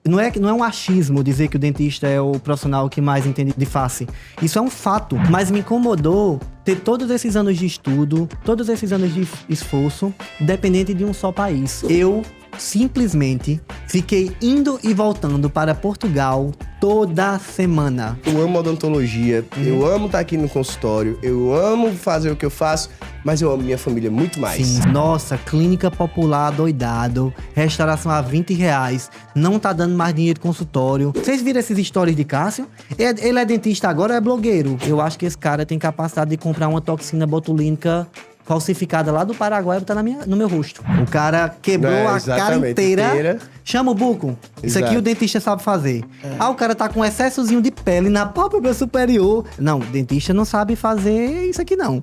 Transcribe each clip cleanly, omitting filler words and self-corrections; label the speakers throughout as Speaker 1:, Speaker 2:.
Speaker 1: não é um achismo dizer que o dentista é o profissional que mais entende de face. Isso é um fato. Mas me incomodou ter todos esses anos de estudo, todos esses anos de esforço, dependente de um só país. Eu simplesmente fiquei indo e voltando para Portugal toda semana.
Speaker 2: Eu amo odontologia, eu amo estar aqui no consultório, eu amo fazer o que eu faço, mas eu amo minha família muito mais.
Speaker 1: Sim. Nossa, clínica popular doidado, restauração a R$20, não tá dando mais dinheiro de consultório. Vocês viram esses stories de Cássio? Ele é dentista agora ou é blogueiro? Eu acho que esse cara tem capacidade de comprar uma toxina botulínica falsificada lá do Paraguai e botar no meu rosto. O cara quebrou a cara inteira. Chama o buco. Isso aqui o dentista sabe fazer. O cara tá com excessozinho de pele na pálpebra superior. Não, o dentista não sabe fazer isso aqui não.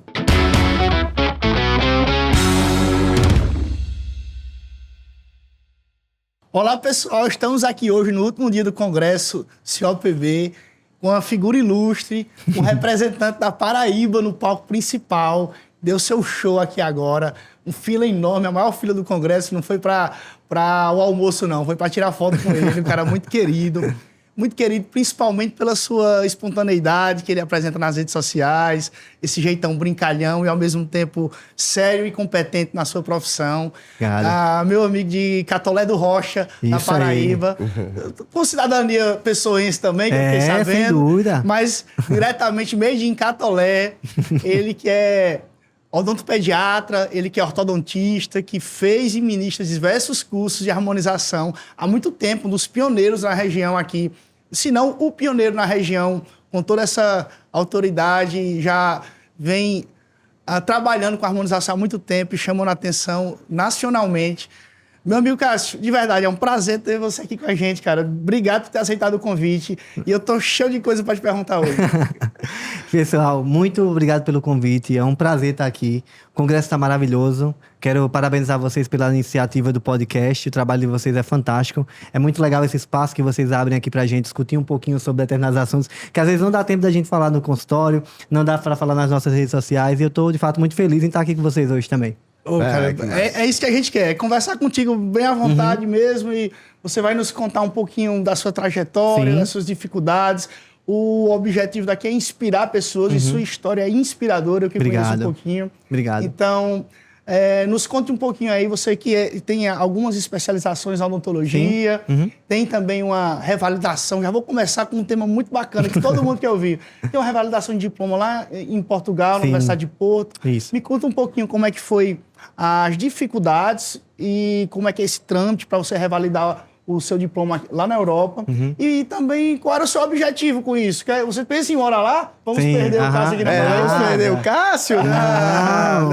Speaker 3: Olá pessoal, estamos aqui hoje no último dia do Congresso COPB com uma figura ilustre, um representante da Paraíba no palco principal. Deu seu show aqui agora, uma fila enorme, a maior fila do Congresso, não foi para o almoço não, foi para tirar foto com ele, um cara muito querido principalmente pela sua espontaneidade que ele apresenta nas redes sociais, esse jeitão brincalhão e ao mesmo tempo sério e competente na sua profissão. Meu amigo de Catolé do Rocha, na Paraíba, com cidadania pessoense também, que eu fiquei sabendo,
Speaker 1: sem dúvida.
Speaker 3: Mas diretamente made in Catolé, ele que é odontopediatra, ele que é ortodontista, que fez e ministra diversos cursos de harmonização há muito tempo, um dos pioneiros na região aqui, se não o pioneiro na região, com toda essa autoridade, já vem trabalhando com harmonização há muito tempo e chamando a atenção nacionalmente. Meu amigo Cássio, de verdade, é um prazer ter você aqui com a gente, cara. Obrigado por ter aceitado o convite. E eu tô cheio de coisa para te perguntar hoje.
Speaker 1: Pessoal, muito obrigado pelo convite. É um prazer estar aqui. O congresso está maravilhoso. Quero parabenizar vocês pela iniciativa do podcast. O trabalho de vocês é fantástico. É muito legal esse espaço que vocês abrem aqui pra gente discutir um pouquinho sobre determinados assuntos que às vezes não dá tempo da gente falar no consultório, não dá para falar nas nossas redes sociais. E eu tô, de fato, muito feliz em estar aqui com vocês hoje também.
Speaker 3: Cara, é isso que a gente quer, conversar contigo bem à vontade mesmo, e você vai nos contar um pouquinho da sua trajetória, das suas dificuldades. O objetivo daqui é inspirar pessoas e sua história é inspiradora, eu que conheço um pouquinho.
Speaker 1: Obrigado.
Speaker 3: Então, nos conte um pouquinho aí, você que tem algumas especializações na odontologia, tem também uma revalidação. Já vou começar com um tema muito bacana que todo mundo quer ouvir. Tem uma revalidação de diploma lá em Portugal, na Universidade de Porto.
Speaker 1: Isso.
Speaker 3: Me conta um pouquinho como é que foi as dificuldades e como é que é esse trâmite para você revalidar o seu diploma lá na Europa. E também qual era o seu objetivo com isso? Você pensa em morar lá? Vamos perder o Cássio aqui na
Speaker 2: Vamos perder o Cássio? Não.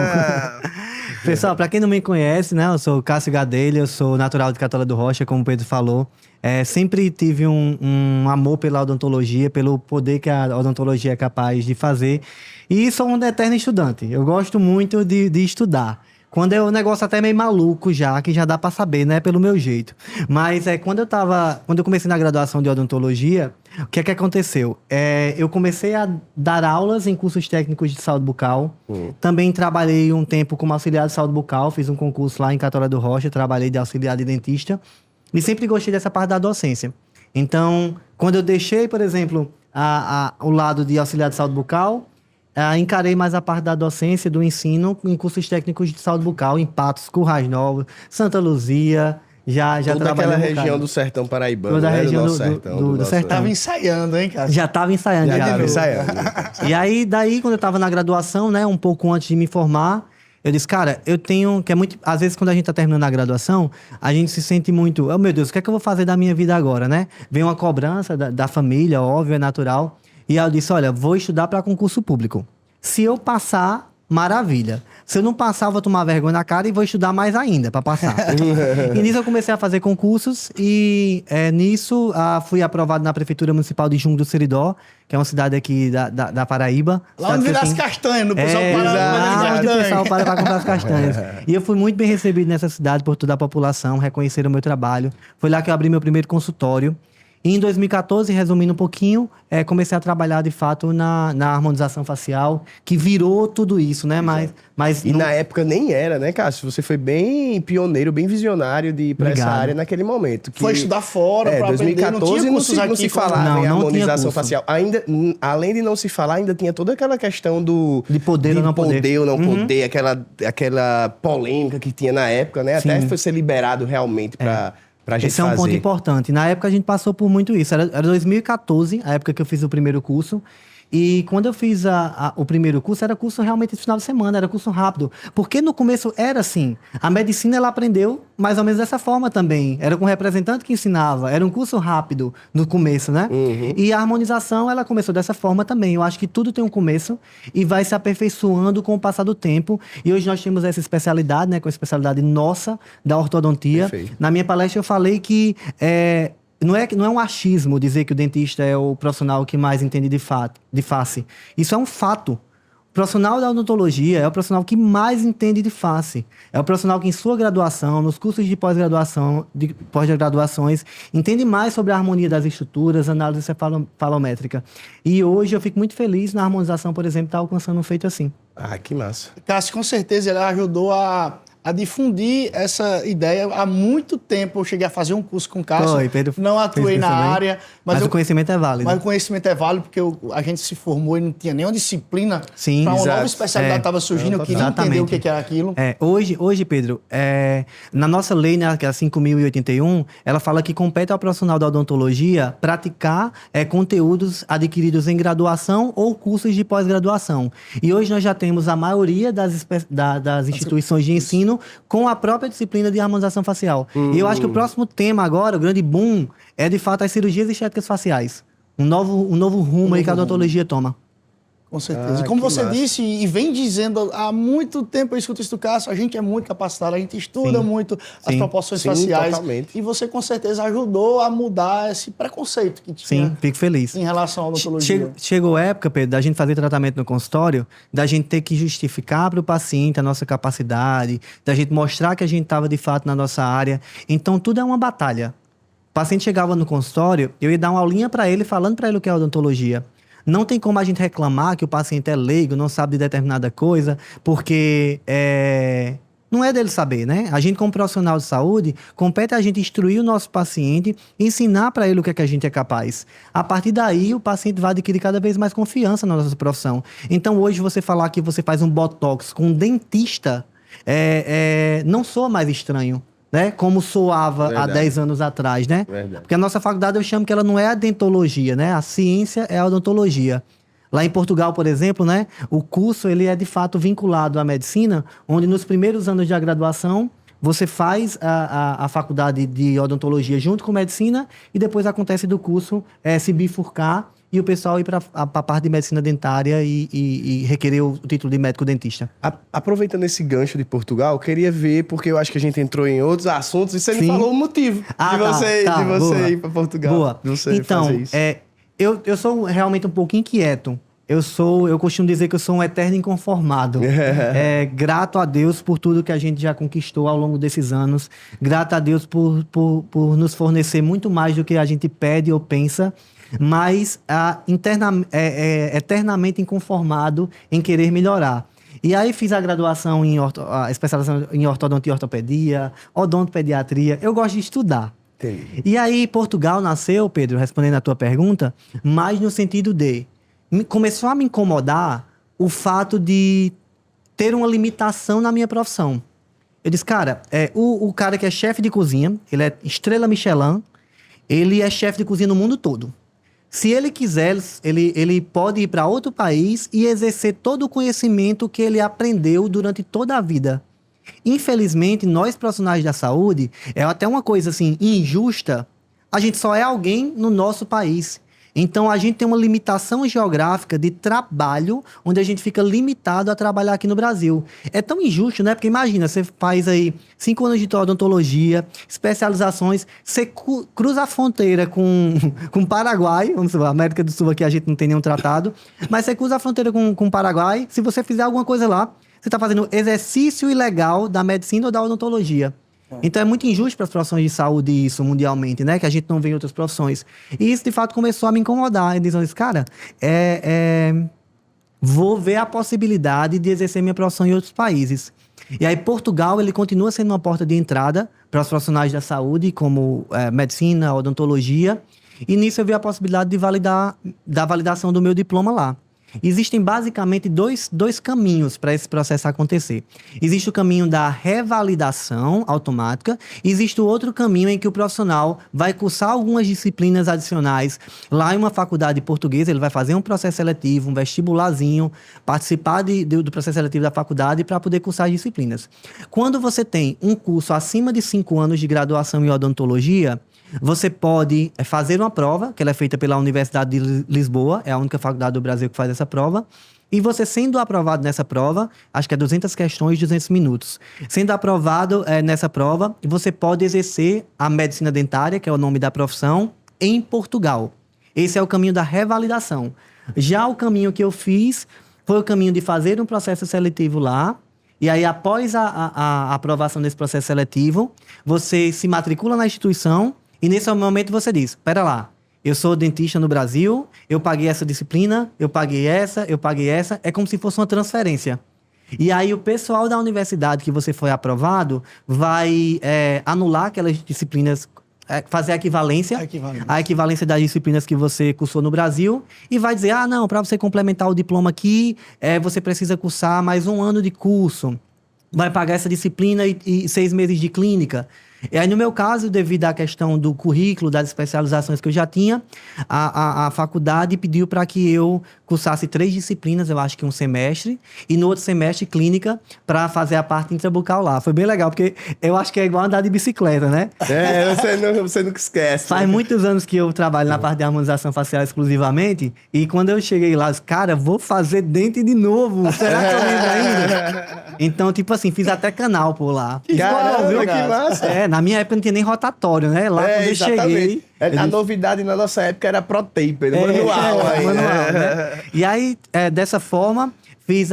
Speaker 1: Pessoal, para quem não me conhece, né, eu sou Cássio Gadelha, eu sou natural de Catolé do Rocha, como o Pedro falou. Sempre tive um amor pela odontologia, pelo poder que a odontologia é capaz de fazer. E sou um eterno estudante. Eu gosto muito de estudar. Quando é um negócio até meio maluco já, que já dá pra saber, né? Pelo meu jeito. Mas quando eu comecei na graduação de odontologia, o que é que aconteceu? Eu comecei a dar aulas em cursos técnicos de saúde bucal. Também trabalhei um tempo como auxiliar de saúde bucal, fiz um concurso lá em Catolé do Rocha, trabalhei de auxiliar de dentista. E sempre gostei dessa parte da docência. Então, quando eu deixei, por exemplo, o lado de auxiliar de saúde bucal, encarei mais a parte da docência, do ensino, em cursos técnicos de saúde bucal, em Patos, Currais Novos, Santa Luzia, já
Speaker 2: toda
Speaker 1: trabalhei
Speaker 2: aquela região do sertão paraibano,
Speaker 1: toda a
Speaker 2: né?
Speaker 1: região
Speaker 2: do
Speaker 1: sertão.
Speaker 3: Tava ensaiando, hein, Cássio?
Speaker 1: Já estava ensaiando. E aí, daí, quando eu estava na graduação, né, um pouco antes de me formar, eu disse, cara, eu tenho... que é muito, às vezes, quando a gente tá terminando a graduação, a gente se sente muito... Oh, meu Deus, o que é que eu vou fazer da minha vida agora, né? Vem uma cobrança da família, óbvio, é natural. E aí eu disse, olha, vou estudar para concurso público. Se eu passar, maravilha. Se eu não passar, eu vou tomar vergonha na cara e vou estudar mais ainda para passar. E nisso eu comecei a fazer concursos e nisso fui aprovado na Prefeitura Municipal de Junco do Seridó, que é uma cidade aqui da Paraíba.
Speaker 3: Lá onde virar as castanhas, no pessoal
Speaker 1: para onde o pessoal para comprar as castanhas. E eu fui muito bem recebido nessa cidade por toda a população, reconheceram o meu trabalho. Foi lá que eu abri meu primeiro consultório. E em 2014, resumindo um pouquinho, comecei a trabalhar de fato na harmonização facial, que virou tudo isso, né? Mas
Speaker 2: E na época nem era, né, Cássio? Você foi bem pioneiro, bem visionário de ir pra essa
Speaker 1: Obrigado.
Speaker 2: área naquele momento. Que,
Speaker 3: Foi estudar fora pra aprender,
Speaker 2: 2014
Speaker 3: não tinha cursos
Speaker 2: não se
Speaker 3: aqui
Speaker 2: falava
Speaker 1: Não,
Speaker 2: em
Speaker 1: não tinha
Speaker 2: harmonização
Speaker 1: curso.
Speaker 2: facial. Ainda, além de não se falar, ainda tinha toda aquela questão
Speaker 1: De poder ou não poder.
Speaker 2: ou não poder, aquela polêmica que tinha na época, né? Até
Speaker 1: Sim.
Speaker 2: foi ser liberado realmente pra gente
Speaker 1: esse é um
Speaker 2: fazer.
Speaker 1: ponto importante. Na época a gente passou por muito isso. Era 2014, a época que eu fiz o primeiro curso. E quando eu fiz o primeiro curso, era curso realmente de final de semana, era curso rápido. Porque no começo era assim. A medicina ela aprendeu mais ou menos dessa forma também. Era com o representante que ensinava. Era um curso rápido no começo, né? E a harmonização, ela começou dessa forma também. Eu acho que tudo tem um começo e vai se aperfeiçoando com o passar do tempo. E hoje nós temos essa especialidade, né? Com a especialidade nossa da ortodontia.
Speaker 2: Perfeito.
Speaker 1: Na minha palestra eu falei que não é um achismo dizer que o dentista é o profissional que mais entende de face. Isso é um fato. O profissional da odontologia é o profissional que mais entende de face. É o profissional que em sua graduação, nos cursos de pós-graduações, entende mais sobre a harmonia das estruturas, análise cefalométrica. E hoje eu fico muito feliz na harmonização, por exemplo, estar alcançando um feito assim.
Speaker 2: Ah, que massa.
Speaker 3: Cássio, com certeza ele ajudou a difundir essa ideia. Há muito tempo eu cheguei a fazer um curso com o Cássio,
Speaker 1: Foi, Pedro
Speaker 3: não atuei
Speaker 1: fez
Speaker 3: na
Speaker 1: isso também.
Speaker 3: área,
Speaker 1: Mas o conhecimento é válido.
Speaker 3: Mas o conhecimento é válido porque a gente se formou e não tinha nenhuma disciplina.
Speaker 1: Sim,
Speaker 3: para uma
Speaker 2: exato.
Speaker 3: nova especialidade estava surgindo, eu queria entender o que era aquilo.
Speaker 1: Hoje, Pedro, na nossa lei, né, que é a 5.081, ela fala que compete ao profissional da odontologia praticar conteúdos adquiridos em graduação ou cursos de pós-graduação. E hoje nós já temos a maioria das instituições de ensino com a própria disciplina de harmonização facial. E eu acho que o próximo tema agora, o grande boom, é de fato as cirurgias estéticas faciais. Um novo rumo aí que a odontologia toma.
Speaker 3: Com certeza. E
Speaker 2: Ah,
Speaker 3: como
Speaker 2: que
Speaker 3: você
Speaker 2: massa.
Speaker 3: disse e vem dizendo há muito tempo, eu escuto isso do Cássio, a gente é muito capacitado, a gente estuda
Speaker 1: Sim.
Speaker 3: muito as
Speaker 1: Sim.
Speaker 3: proporções
Speaker 2: Sim,
Speaker 3: faciais.
Speaker 2: totalmente.
Speaker 3: E você com certeza ajudou a mudar esse preconceito que tinha
Speaker 1: Sim, fico feliz.
Speaker 3: em relação à odontologia.
Speaker 1: Chegou a época, Pedro, da gente fazer tratamento no consultório, da gente ter que justificar para o paciente a nossa capacidade, da gente mostrar que a gente estava de fato na nossa área. Então, tudo é uma batalha. O paciente chegava no consultório, eu ia dar uma aulinha para ele, falando para ele o que é odontologia. Não tem como a gente reclamar que o paciente é leigo, não sabe de determinada coisa, porque não é dele saber, né? A gente, como profissional de saúde, compete a gente instruir o nosso paciente, ensinar para ele o que é que a gente é capaz. A partir daí, o paciente vai adquirir cada vez mais confiança na nossa profissão. Então, hoje, você falar que você faz um botox com um dentista, não soa mais estranho, né? Como soava
Speaker 2: Verdade.
Speaker 1: há 10 anos atrás, né?
Speaker 2: Verdade.
Speaker 1: Porque a nossa faculdade, eu chamo que ela não é a dentologia, né? A ciência é a odontologia. Lá em Portugal, por exemplo, né? O curso, ele é de fato vinculado à medicina, onde nos primeiros anos de graduação, você faz a faculdade de odontologia junto com medicina e depois acontece do curso se bifurcar e o pessoal ir para a parte de medicina dentária e requerer o título de médico dentista.
Speaker 2: Aproveitando esse gancho de Portugal, eu queria ver, porque eu acho que a gente entrou em outros assuntos e você me
Speaker 1: Sim.
Speaker 2: falou o motivo de você
Speaker 1: boa.
Speaker 2: ir para Portugal.
Speaker 1: Boa.
Speaker 2: De você
Speaker 1: Então,
Speaker 2: fazer isso.
Speaker 1: eu sou realmente um pouco inquieto. Eu costumo dizer que eu sou um eterno inconformado. Grato a Deus por tudo que a gente já conquistou ao longo desses anos. Grato a Deus por nos fornecer muito mais do que a gente pede ou pensa. Mas eternamente inconformado em querer melhorar. E aí fiz a graduação a especialização em ortodontia e ortopedia, odontopediatria. Eu gosto de estudar.
Speaker 2: Entendi.
Speaker 1: E aí Portugal nasceu, Pedro, respondendo a tua pergunta, mais no sentido de... Começou a me incomodar o fato de ter uma limitação na minha profissão. Eu disse, cara, o cara que é chefe de cozinha, ele é estrela Michelin, ele é chefe de cozinha no mundo todo. Se ele quiser, ele pode ir para outro país e exercer todo o conhecimento que ele aprendeu durante toda a vida. Infelizmente, nós profissionais da saúde, é até uma coisa assim, injusta, a gente só é alguém no nosso país. Então, a gente tem uma limitação geográfica de trabalho, onde a gente fica limitado a trabalhar aqui no Brasil. É tão injusto, né? Porque imagina, você faz aí 5 anos de odontologia, especializações, você cruza a fronteira com o Paraguai, vamos dizer, a América do Sul aqui a gente não tem nenhum tratado, mas você cruza a fronteira com o Paraguai, se você fizer alguma coisa lá, você está fazendo exercício ilegal da medicina ou da odontologia. Então é muito injusto para as profissões de saúde isso mundialmente, né? Que a gente não vê em outras profissões. E isso, de fato, começou a me incomodar. E dizendo assim, cara, vou ver a possibilidade de exercer minha profissão em outros países. E aí Portugal, ele continua sendo uma porta de entrada para os profissionais da saúde, como medicina, odontologia. E nisso eu vi a possibilidade da validação do meu diploma lá. Existem basicamente dois caminhos para esse processo acontecer. Existe o caminho da revalidação automática, existe o outro caminho em que o profissional vai cursar algumas disciplinas adicionais lá em uma faculdade portuguesa, ele vai fazer um processo seletivo, um vestibularzinho, participar do processo seletivo da faculdade para poder cursar as disciplinas. Quando você tem um curso acima de 5 anos de graduação em odontologia, você pode fazer uma prova, que ela é feita pela Universidade de Lisboa, é a única faculdade do Brasil que faz essa prova, e você sendo aprovado nessa prova, acho que é 200 questões, 200 minutos. Sendo aprovado nessa prova, você pode exercer a medicina dentária, que é o nome da profissão, em Portugal. Esse é o caminho da revalidação. Já o caminho que eu fiz foi o caminho de fazer um processo seletivo lá, e aí após a aprovação desse processo seletivo, você se matricula na instituição. E nesse momento você diz, pera lá, eu sou dentista no Brasil, eu paguei essa disciplina, eu paguei essa, é como se fosse uma transferência. E aí o pessoal da universidade que você foi aprovado vai anular aquelas disciplinas, fazer a equivalência das disciplinas que você cursou no Brasil e vai dizer, não, para você complementar o diploma aqui, você precisa cursar mais 1 ano de curso, vai pagar essa disciplina e 6 meses de clínica. E aí, no meu caso, devido à questão do currículo, das especializações que eu já tinha, a faculdade pediu para que eu cursasse 3 disciplinas, eu acho que um semestre, e no outro semestre, clínica, para fazer a parte intrabucal lá. Foi bem legal, porque eu acho que é igual andar de bicicleta, né?
Speaker 2: Você nunca esquece.
Speaker 1: Faz muitos anos que eu trabalho na parte de harmonização facial exclusivamente, e quando eu cheguei lá, eu disse, cara, vou fazer dente de novo, será que eu lembro ainda? Então, tipo assim, fiz até canal por lá.
Speaker 2: Caramba, que massa!
Speaker 1: Na minha época não tinha nem rotatório, né? Lá quando eu cheguei...
Speaker 2: A novidade na nossa época era ProTaper, manual.
Speaker 1: Manual, né? E aí, dessa forma, fiz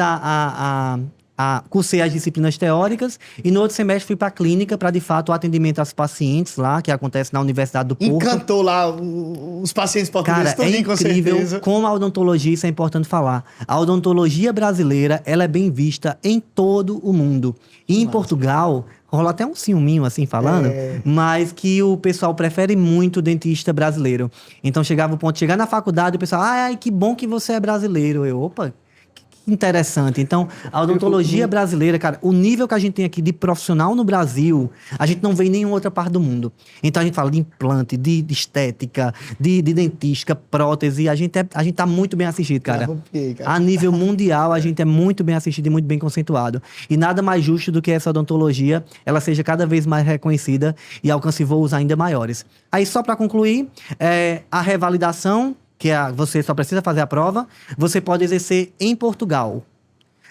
Speaker 1: cursei as disciplinas teóricas e no outro semestre fui para a clínica para, de fato, o atendimento aos pacientes lá, que acontece na Universidade do Porto.
Speaker 3: Encantou lá os pacientes portugueses.
Speaker 1: Cara, é incrível como a odontologia, isso é importante falar. A odontologia brasileira, ela é bem vista em todo o mundo. E em Portugal... rola até um ciúminho, assim, falando, mas que o pessoal prefere muito o dentista brasileiro. Então, chegava o ponto de chegar na faculdade, o pessoal, ai, que bom que você é brasileiro. Opa, que interessante. Então, a odontologia brasileira, cara, o nível que a gente tem aqui de profissional no Brasil, a gente não vê em nenhuma outra parte do mundo. Então, a gente fala de implante, de estética, de dentística, prótese, a gente tá muito bem assistido, cara. A nível mundial, a gente é muito bem assistido e muito bem conceituado. E nada mais justo do que essa odontologia, ela seja cada vez mais reconhecida e alcance voos ainda maiores. Aí, só para concluir, a revalidação, que você só precisa fazer a prova, você pode exercer em Portugal.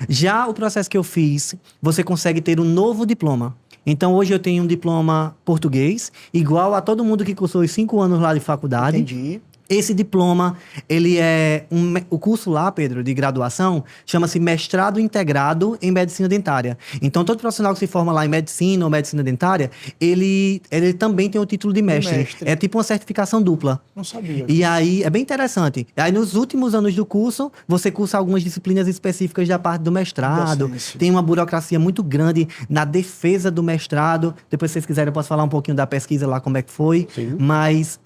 Speaker 1: Já o processo que eu fiz, você consegue ter um novo diploma. Então, hoje eu tenho um diploma português, igual a todo mundo que cursou os 5 anos lá de faculdade.
Speaker 3: Entendi.
Speaker 1: Esse diploma, ele é... o curso lá, Pedro, de graduação, chama-se Mestrado Integrado em Medicina Dentária. Então, todo profissional que se forma lá em medicina ou medicina dentária, ele também tem o título de mestre. É tipo uma certificação dupla.
Speaker 3: Não sabia.
Speaker 1: E aí, é bem interessante. Aí, nos últimos anos do curso, você cursa algumas disciplinas específicas da parte do mestrado. Tem uma burocracia muito grande na defesa do mestrado. Depois, se vocês quiserem, eu posso falar um pouquinho da pesquisa lá, como é que foi.
Speaker 2: Sim.
Speaker 1: Mas,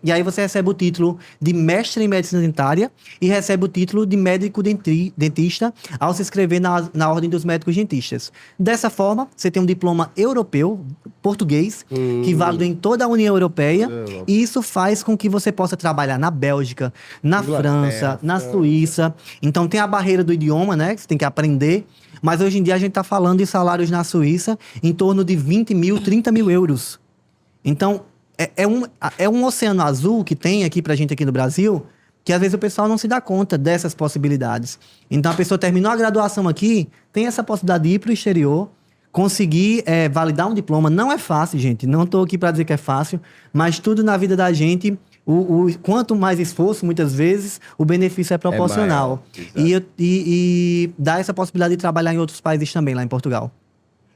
Speaker 1: e aí você recebe o título de mestre em medicina dentária e recebe o título de médico dentista ao se inscrever na Ordem dos Médicos Dentistas. Dessa forma, você tem um diploma europeu, português, que válido em toda a União Europeia, e isso faz com que você possa trabalhar na Bélgica, na França, na Suíça. Então, tem a barreira do idioma, né, que você tem que aprender, mas hoje em dia a gente está falando de salários na Suíça em torno de 20 mil, 30 mil euros. Então, é um oceano azul que tem aqui pra gente aqui no Brasil, que às vezes o pessoal não se dá conta dessas possibilidades. Então, a pessoa terminou a graduação aqui, tem essa possibilidade de ir pro exterior, conseguir validar um diploma. Não é fácil, gente. Não estou aqui para dizer que é fácil, mas tudo na vida da gente, quanto mais esforço, muitas vezes, o benefício é proporcional. E dá essa possibilidade de trabalhar em outros países também, lá em Portugal.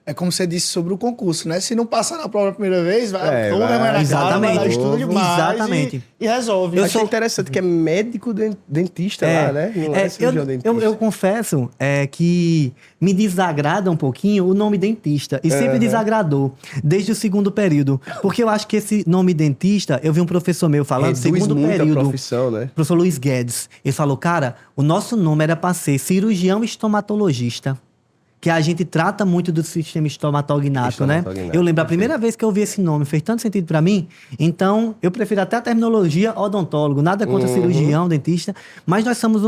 Speaker 3: É como você disse sobre o concurso, né? Se não passar na prova a primeira vez, vai toma vergonha na cara,
Speaker 1: exatamente.
Speaker 3: vai lá, estuda demais
Speaker 1: Exatamente.
Speaker 3: e resolve.
Speaker 2: Eu achei interessante que é médico dentista lá, né? Não é cirurgião dentista.
Speaker 1: Eu confesso que me desagrada um pouquinho o nome dentista. E sempre desagradou, desde o segundo período. Porque eu acho que esse nome dentista, eu vi um professor meu falando,
Speaker 2: Reduz
Speaker 1: segundo
Speaker 2: muito
Speaker 1: período.
Speaker 2: a profissão, né?
Speaker 1: Professor Luiz Guedes. Ele falou, cara, o nosso nome era para ser cirurgião estomatologista. Que a gente trata muito do sistema estomatognático, né? Eu lembro a primeira vez que eu ouvi esse nome, fez tanto sentido para mim. Então, eu prefiro até a terminologia odontólogo, nada contra cirurgião, dentista, mas nós somos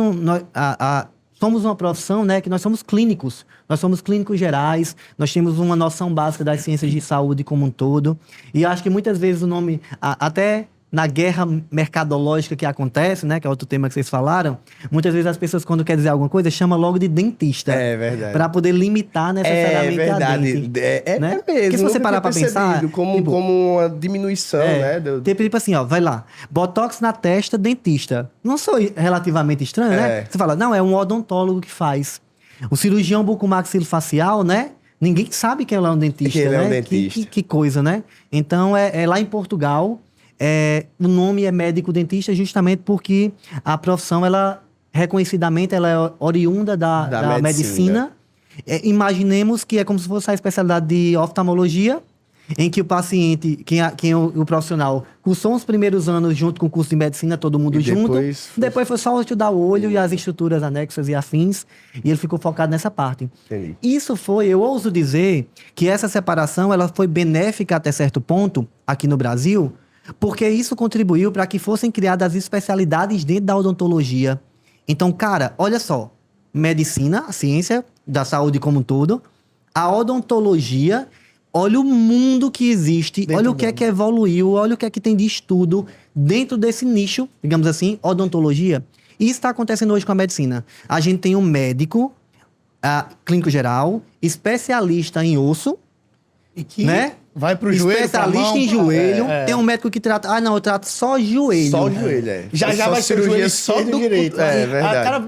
Speaker 1: somos uma profissão, né, que nós somos clínicos. Nós somos clínicos gerais, nós temos uma noção básica das ciências de saúde como um todo. E eu acho que muitas vezes o nome, até na guerra mercadológica que acontece, né, que é outro tema que vocês falaram, muitas vezes as pessoas, quando querem dizer alguma coisa, chamam logo de dentista.
Speaker 2: É verdade.
Speaker 1: Para poder limitar necessariamente a dente.
Speaker 2: É
Speaker 1: né?
Speaker 2: mesmo.
Speaker 1: Porque se você parar para pensar...
Speaker 2: Como uma diminuição, né?
Speaker 1: Tipo assim, ó, vai lá. Botox na testa, dentista. Não sou relativamente estranho, né? Você fala, não, é um odontólogo que faz. O cirurgião bucomaxilofacial, né? Ninguém sabe que ele é um dentista,
Speaker 2: que ele
Speaker 1: né?
Speaker 2: é um dentista.
Speaker 1: Que coisa, né? Então, é lá em Portugal... o nome é médico-dentista justamente porque a profissão, ela reconhecidamente, ela é oriunda da medicina. Imaginemos que é como se fosse a especialidade de oftalmologia, em que o paciente, o profissional cursou os primeiros anos junto com o curso de medicina, todo mundo junto. Depois foi só estudar o olho e as estruturas anexas e afins, e ele ficou focado nessa parte.
Speaker 2: Entendi.
Speaker 1: Isso foi, eu ouso dizer, que essa separação ela foi benéfica até certo ponto aqui no Brasil, porque isso contribuiu para que fossem criadas as especialidades dentro da odontologia. Então, cara, olha só. Medicina, a ciência da saúde como um todo. A odontologia, olha o mundo que existe, olha o que é que evoluiu, olha o que é que tem de estudo dentro desse nicho, digamos assim, odontologia. E isso está acontecendo hoje com a medicina. A gente tem um médico, clínico geral, especialista em osso,
Speaker 3: E que
Speaker 1: né?
Speaker 3: vai pro joelho,
Speaker 1: especialista em joelho. Tem um médico que trata... eu trato só joelho.
Speaker 2: Só o joelho,
Speaker 3: Já vai ser o joelho só do direito.
Speaker 2: É verdade.
Speaker 3: A cara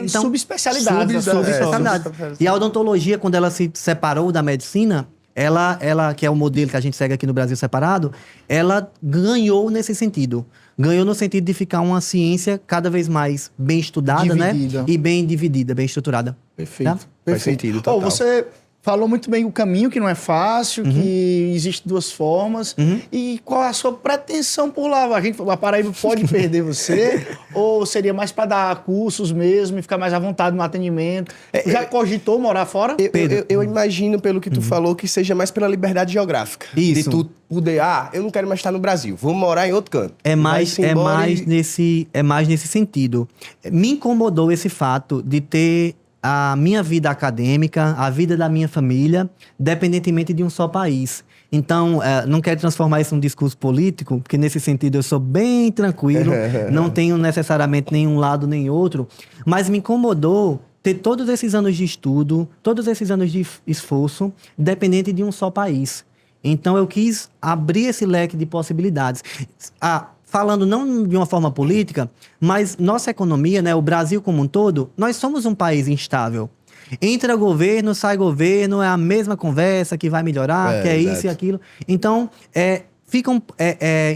Speaker 1: Então,
Speaker 3: subespecialidades.
Speaker 1: Subespecialidade. E a odontologia, quando ela se separou da medicina, ela, que é o modelo que a gente segue aqui no Brasil separado, ela ganhou nesse sentido. Ganhou no sentido de ficar uma ciência cada vez mais bem estudada,
Speaker 3: Dividida.
Speaker 1: né? E bem dividida, bem estruturada.
Speaker 3: Perfeito.
Speaker 1: Tá?
Speaker 2: Faz sentido, total.
Speaker 3: Você falou muito bem o caminho, que não é fácil, que existem duas formas. E qual é a sua pretensão por lá? A Paraíba pode perder você? Ou seria mais para dar cursos mesmo e ficar mais à vontade no atendimento? Já cogitou morar fora?
Speaker 2: Eu imagino, pelo que tu falou, que seja mais pela liberdade geográfica.
Speaker 1: Isso.
Speaker 2: De tu poder, eu não quero mais estar no Brasil, vou morar em outro canto.
Speaker 1: É mais nesse sentido. Me incomodou esse fato de ter a minha vida acadêmica, a vida da minha família, dependentemente de um só país. Então, não quero transformar isso num discurso político, porque nesse sentido eu sou bem tranquilo, não tenho necessariamente nenhum lado nem outro, mas me incomodou ter todos esses anos de estudo, todos esses anos de esforço, dependente de um só país. Então, eu quis abrir esse leque de possibilidades. Falando não de uma forma política, mas nossa economia, né, o Brasil como um todo, nós somos um país instável. Entra governo, sai governo, é a mesma conversa que vai melhorar, que é isso e aquilo. Então,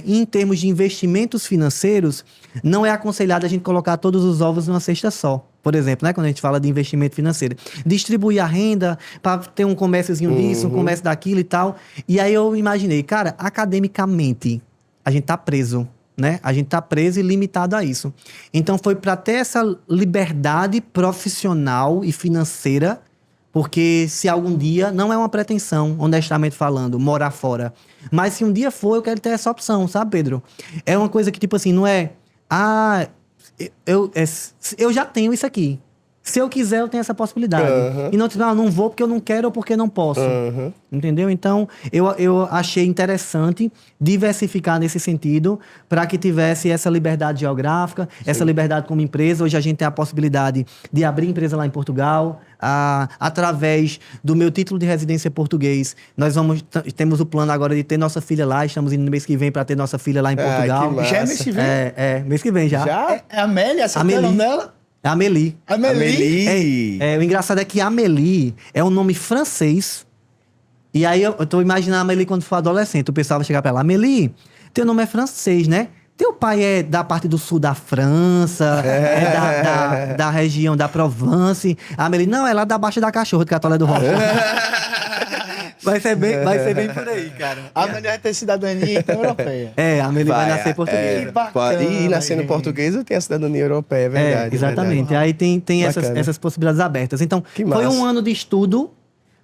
Speaker 1: em termos de investimentos financeiros, não é aconselhado a gente colocar todos os ovos numa cesta só. Por exemplo, né, quando a gente fala de investimento financeiro. Distribuir a renda para ter um comérciozinho disso, um comércio daquilo e tal. E aí eu imaginei, cara, academicamente, a gente tá preso. Né? A gente está preso e limitado a isso. Então, foi para ter essa liberdade profissional e financeira, porque se algum dia, não é uma pretensão, honestamente falando, morar fora. Mas se um dia for, eu quero ter essa opção, sabe, Pedro? É uma coisa que, tipo assim, não é... eu já tenho isso aqui. Se eu quiser, eu tenho essa possibilidade. E não, não vou porque eu não quero ou porque não posso. Entendeu? Então, eu achei interessante diversificar nesse sentido para que tivesse essa liberdade geográfica, essa liberdade como empresa. Hoje a gente tem a possibilidade de abrir empresa lá em Portugal. Através do meu título de residência português, nós temos o plano agora de ter nossa filha lá. Estamos indo no mês que vem para ter nossa filha lá em Portugal.
Speaker 3: Já é mês que vem?
Speaker 1: Mês que vem já.
Speaker 3: É a Amélia? Você tem o nome dela?
Speaker 1: Amélie.
Speaker 3: Amélie.
Speaker 1: O engraçado é que Amélie é um nome francês E aí eu tô imaginando a Amélie quando for adolescente. O pessoal vai chegar pra ela, Amélie, teu nome é francês, né? Teu pai é da parte do sul da França, da região da Provence. A Amélie, não, é lá da Baixa da Cachorro, de Catolé do Rocha. Vai ser bem por aí, cara.
Speaker 3: A mulher vai ter cidadania então, europeia.
Speaker 1: A Amélie vai nascer portuguesa.
Speaker 3: Que bacana,
Speaker 2: E nascendo
Speaker 3: gente.
Speaker 2: português, eu tenho a cidadania europeia, é verdade.
Speaker 1: Exatamente.
Speaker 2: É verdade.
Speaker 1: Aí tem
Speaker 2: Bacana.
Speaker 1: essas possibilidades abertas. Então,
Speaker 2: Que
Speaker 1: foi
Speaker 2: massa.
Speaker 1: um ano de estudo.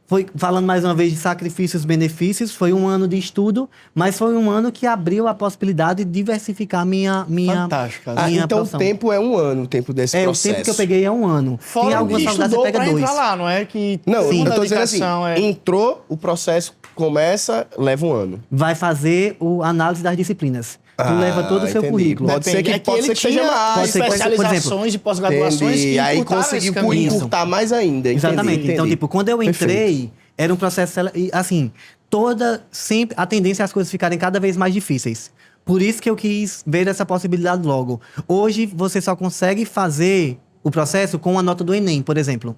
Speaker 1: Foi, falando mais uma vez de sacrifícios e benefícios, foi um ano de estudo, mas foi um ano que abriu a possibilidade de diversificar minha
Speaker 3: Fantástico.
Speaker 1: minha
Speaker 2: Então
Speaker 1: profissão.
Speaker 2: o tempo é um ano, o tempo desse
Speaker 1: O
Speaker 2: processo.
Speaker 1: tempo que eu peguei é um ano.
Speaker 3: Fora
Speaker 1: Tem
Speaker 3: o
Speaker 1: algumas
Speaker 3: que
Speaker 1: faculdades que
Speaker 3: estudou
Speaker 1: pega
Speaker 3: pra
Speaker 1: 2.
Speaker 3: entrar lá, não é? Que
Speaker 2: Não,
Speaker 3: toda
Speaker 2: eu tô dizendo assim,
Speaker 3: dedicação
Speaker 2: entrou, o processo começa, leva um ano.
Speaker 1: Vai fazer a análise das disciplinas. Tu leva todo o seu
Speaker 2: entendi.
Speaker 1: currículo.
Speaker 2: Pode ser que-
Speaker 3: É
Speaker 2: pode
Speaker 3: ele
Speaker 2: ser que seja
Speaker 3: tinha
Speaker 2: mais.
Speaker 1: Pode ser que, por
Speaker 3: especializações e pós-graduações
Speaker 2: Entendi.
Speaker 3: que
Speaker 2: Aí
Speaker 3: encurtaram esse
Speaker 2: conseguiu
Speaker 3: caminho.
Speaker 2: encurtar mais ainda. Entendi,
Speaker 1: Exatamente. Então,
Speaker 2: entendi.
Speaker 1: tipo, quando eu entrei, era um processo, e, assim, sempre, a tendência é as coisas ficarem cada vez mais difíceis. Por isso que eu quis ver essa possibilidade logo. Hoje, você só consegue fazer o processo com a nota do Enem, por exemplo.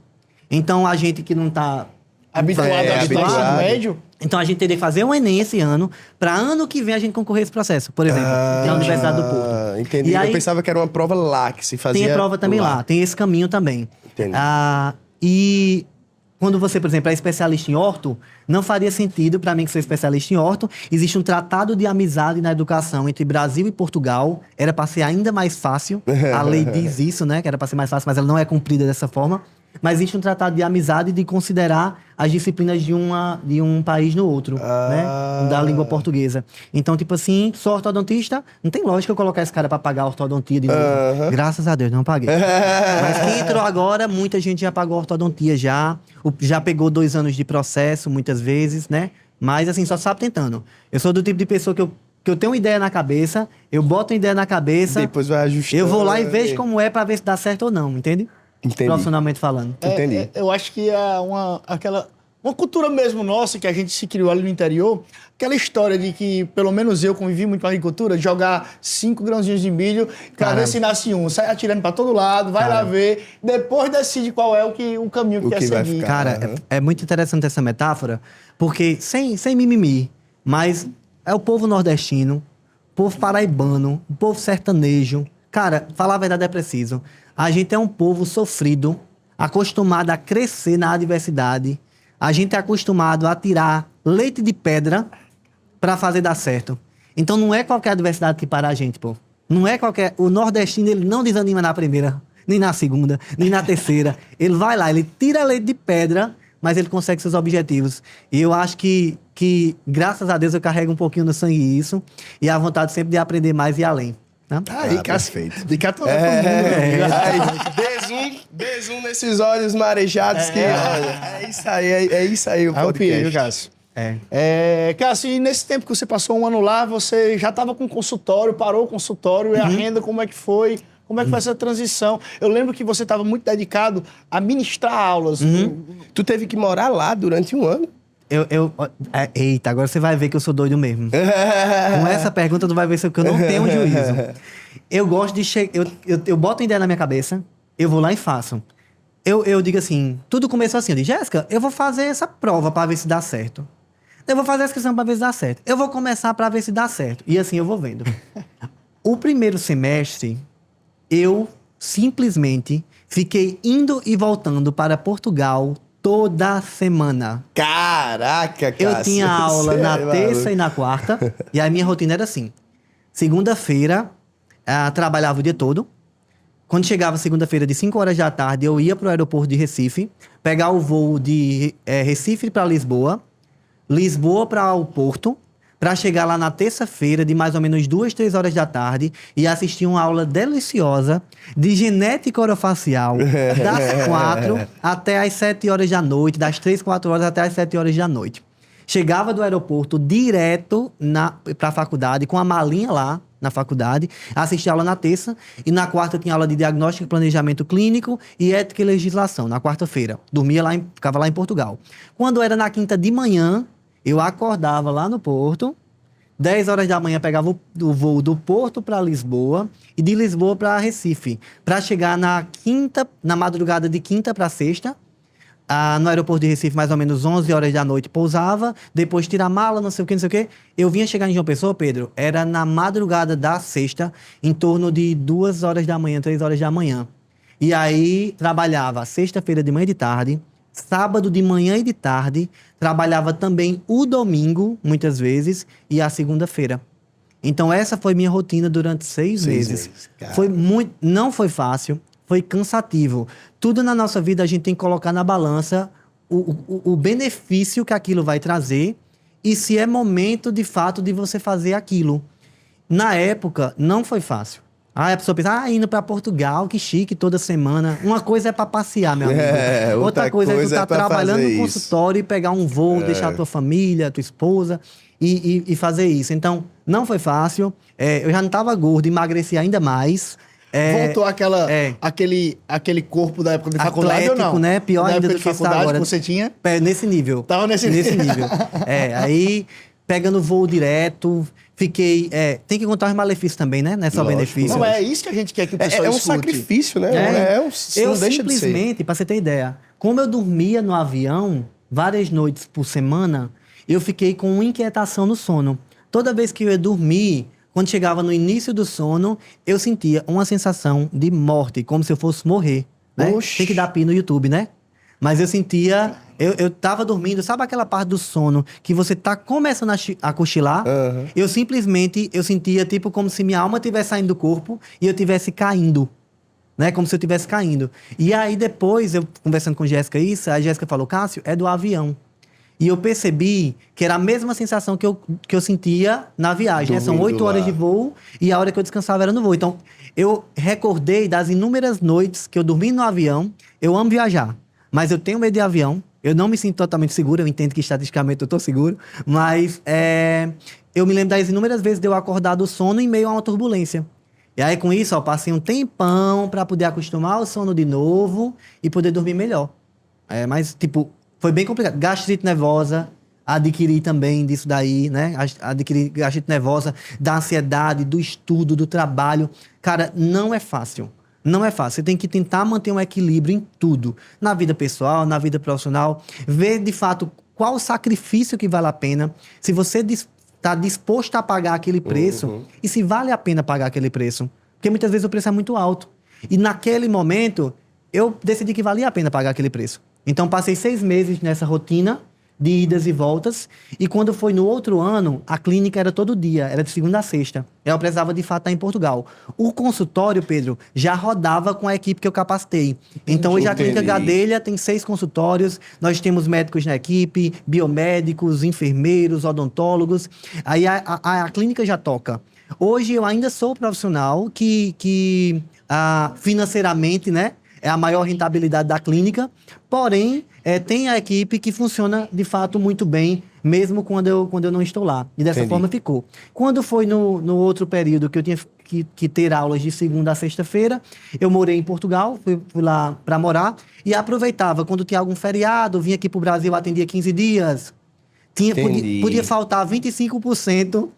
Speaker 1: Então, a gente que não tá
Speaker 3: Habituado a estudar
Speaker 2: habituado.
Speaker 3: ensino médio.
Speaker 1: Então, a gente teria que fazer um Enem esse ano, para ano que vem a gente concorrer a esse processo, por exemplo, na Universidade do Porto.
Speaker 2: Entendi.
Speaker 1: E aí,
Speaker 2: Eu pensava que era uma prova lá, que se fazia
Speaker 1: tem a prova também lá, tem esse caminho também.
Speaker 2: Entendi.
Speaker 1: E quando você, por exemplo, é especialista em orto, não faria sentido para mim que sou especialista em orto. Existe um tratado de amizade na educação entre Brasil e Portugal. Era para ser ainda mais fácil. A lei diz isso, né? Que era para ser mais fácil, mas ela não é cumprida dessa forma. Mas existe um tratado de amizade de considerar as disciplinas de um país no outro, né? Da língua portuguesa. Então, tipo assim, sou ortodontista, não tem lógica eu colocar esse cara para pagar a ortodontia de novo. Graças a Deus, não paguei. Mas quem entrou agora, muita gente já pagou a ortodontia já. Já pegou 2 anos de processo, muitas vezes, né? Mas, assim, só sabe tentando. Eu sou do tipo de pessoa que eu tenho uma ideia na cabeça, eu boto uma idedia na cabeça,
Speaker 2: Depois vai ajustando.
Speaker 1: eu vou lá e vejo como é para ver se dá certo ou não, entende?
Speaker 2: Entendi.
Speaker 1: Profissionalmente falando.
Speaker 2: Entendi.
Speaker 3: Eu acho que é uma cultura mesmo nossa, que a gente se criou ali no interior, aquela história de que, pelo menos eu convivi muito com a agricultura, de jogar 5 grãozinhos de milho, pra ver se nasce um, sai atirando pra todo lado, vai lá ver, depois decide qual é o caminho que
Speaker 2: O
Speaker 3: quer
Speaker 2: que vai
Speaker 3: seguir.
Speaker 2: ficar.
Speaker 1: Cara, é muito interessante essa metáfora, porque sem mimimi, mas é o povo nordestino, o povo paraibano, o povo sertanejo. Cara, falar a verdade é preciso. A gente é um povo sofrido, acostumado a crescer na adversidade. A gente é acostumado a tirar leite de pedra pra fazer dar certo. Então não é qualquer adversidade que para a gente, pô. Não é qualquer... O nordestino, ele não desanima na primeira, nem na segunda, nem na terceira. Ele vai lá, ele tira leite de pedra, mas ele consegue seus objetivos. E eu acho que graças a Deus, eu carrego um pouquinho no sangue isso. E a vontade sempre de aprender mais e além. Né?
Speaker 3: Aí,
Speaker 2: perfeito.
Speaker 3: De cá todo mundo. né?
Speaker 2: Aí, desum nesses olhos marejados que... Olha, é isso aí o
Speaker 3: Aí eu piei, viu,
Speaker 2: podcast.
Speaker 3: Cássio? Cássio, e nesse tempo que você passou um ano lá, você já estava com consultório, parou o consultório, e a renda, como é que foi? Como é que foi essa transição? Eu lembro que você estava muito dedicado a ministrar aulas.
Speaker 2: Tu teve que morar lá durante um ano?
Speaker 1: Eita, agora você vai ver que eu sou doido mesmo. Com essa pergunta, tu vai ver se eu não tenho juízo. Eu gosto de chegar... Eu boto uma ideia na minha cabeça, eu vou lá e faço. Eu digo assim, tudo começou assim, eu digo, Jéssica, eu vou fazer essa prova para ver se dá certo. Eu vou fazer a inscrição para ver se dá certo. Eu vou começar para ver se dá certo. E assim eu vou vendo. O primeiro semestre, eu simplesmente fiquei indo e voltando para Portugal toda semana.
Speaker 2: Caraca, cara.
Speaker 1: Eu tinha aula na terça e na quarta. E a minha rotina era assim. Segunda-feira, trabalhava o dia todo. Quando chegava segunda-feira, de 5 horas da tarde, eu ia para o aeroporto de Recife, pegar o voo de Recife para Lisboa, Lisboa para o Porto, para chegar lá na terça-feira, de mais ou menos 2, 3 horas da tarde, e assistir uma aula deliciosa de genética orofacial, das 4 até as 7 horas da noite, das 3, 4 horas até as 7 horas da noite. Chegava do aeroporto direto para a faculdade, com a malinha lá na faculdade, assistia aula na terça, e na quarta tinha aula de diagnóstico e planejamento clínico e ética e legislação, na quarta-feira. Dormia lá, ficava lá em Portugal. Quando era na quinta de manhã, eu acordava lá no Porto, 10 horas da manhã pegava o voo do Porto para Lisboa e de Lisboa para Recife, para chegar na madrugada de quinta para sexta, no aeroporto de Recife, mais ou menos 11 horas da noite, pousava, depois tirar mala, não sei o que, não sei o que. Eu vinha chegar em João Pessoa, Pedro, era na madrugada da sexta, em torno de 2 horas da manhã, 3 horas da manhã. E aí, trabalhava sexta-feira de manhã e de tarde, sábado de manhã e de tarde, trabalhava também o domingo, muitas vezes, e a segunda-feira. Então, essa foi minha rotina durante 6 meses.
Speaker 2: Cara.
Speaker 1: Foi muito, não foi fácil, foi cansativo. Tudo na nossa vida a gente tem que colocar na balança o benefício que aquilo vai trazer e se é momento, de fato, de você fazer aquilo. Na época, não foi fácil. Aí a pessoa pensa, indo para Portugal, que chique, toda semana. Uma coisa é para passear, meu amigo. Outra coisa é tu estar trabalhando no consultório e pegar um voo, deixar a tua família, a tua esposa e fazer isso. Então, não foi fácil. Eu já não estava gordo, emagreci ainda mais.
Speaker 3: Voltou aquele corpo da época de faculdade ou não?
Speaker 1: Né? Pior
Speaker 3: da
Speaker 1: ainda
Speaker 3: época
Speaker 1: do
Speaker 3: de
Speaker 1: que está
Speaker 3: faculdade
Speaker 1: agora.
Speaker 3: que você tinha?
Speaker 1: Nesse nível.
Speaker 3: Tava nesse
Speaker 1: nível. Aí pegando voo direto, fiquei... tem que contar os malefícios também, né? Não é só benefício.
Speaker 3: Não, é isso que a gente quer que o pessoal
Speaker 2: É um
Speaker 3: escute.
Speaker 2: sacrifício, né?
Speaker 1: Eu
Speaker 2: não deixa de ser.
Speaker 1: simplesmente, pra você ter ideia, como eu dormia no avião várias noites por semana, eu fiquei com uma inquietação no sono. Toda vez que eu ia dormir, quando chegava no início do sono, eu sentia uma sensação de morte, como se eu fosse morrer. Né? Tem que dar pi no YouTube, né? Mas eu sentia... Eu tava dormindo, sabe aquela parte do sono que você tá começando a cochilar?
Speaker 2: Uhum.
Speaker 1: Eu sentia tipo como se minha alma estivesse saindo do corpo e eu estivesse caindo. Né? Como se eu estivesse caindo. E aí depois, eu conversando com Jéssica isso, a Jéssica falou, Cássio, é do avião. E eu percebi que era a mesma sensação que eu sentia na viagem. Né? São 8 horas de voo e a hora que eu descansava era no voo. Então, eu recordei das inúmeras noites que eu dormi no avião. Eu amo viajar, mas eu tenho medo de avião. Eu não me sinto totalmente seguro, eu entendo que estatisticamente eu tô seguro, mas eu me lembro das inúmeras vezes de eu acordar do sono em meio a uma turbulência. E aí, com isso, passei um tempão para poder acostumar o sono de novo e poder dormir melhor. Mas, tipo, foi bem complicado. Gastrite nervosa, adquiri também disso daí, né? Adquiri gastrite nervosa, da ansiedade, do estudo, do trabalho. Cara, não é fácil. Não é fácil. Você tem que tentar manter um equilíbrio em tudo. Na vida pessoal, na vida profissional. Ver, de fato, qual o sacrifício que vale a pena. Se você está disposto a pagar aquele preço e se vale a pena pagar aquele preço. Porque muitas vezes o preço é muito alto. E naquele momento, eu decidi que valia a pena pagar aquele preço. Então, passei 6 meses nessa rotina de idas e voltas. E quando foi no outro ano, a clínica era todo dia, era de segunda a sexta. Eu precisava, de fato, estar em Portugal. O consultório, Pedro, já rodava com a equipe que eu capacitei. Então, hoje a Clínica Gadelha tem 6 consultórios. Nós temos médicos na equipe, biomédicos, enfermeiros, odontólogos. Aí a clínica já toca. Hoje eu ainda sou profissional que financeiramente, né? É a maior rentabilidade da clínica, porém, tem a equipe que funciona, de fato, muito bem, mesmo quando eu não estou lá. E dessa forma ficou. Quando foi no outro período que eu tinha que ter aulas de segunda a sexta-feira, eu morei em Portugal, fui lá para morar, e aproveitava, quando tinha algum feriado, vinha aqui para o Brasil, atendia 15 dias, podia faltar 25%,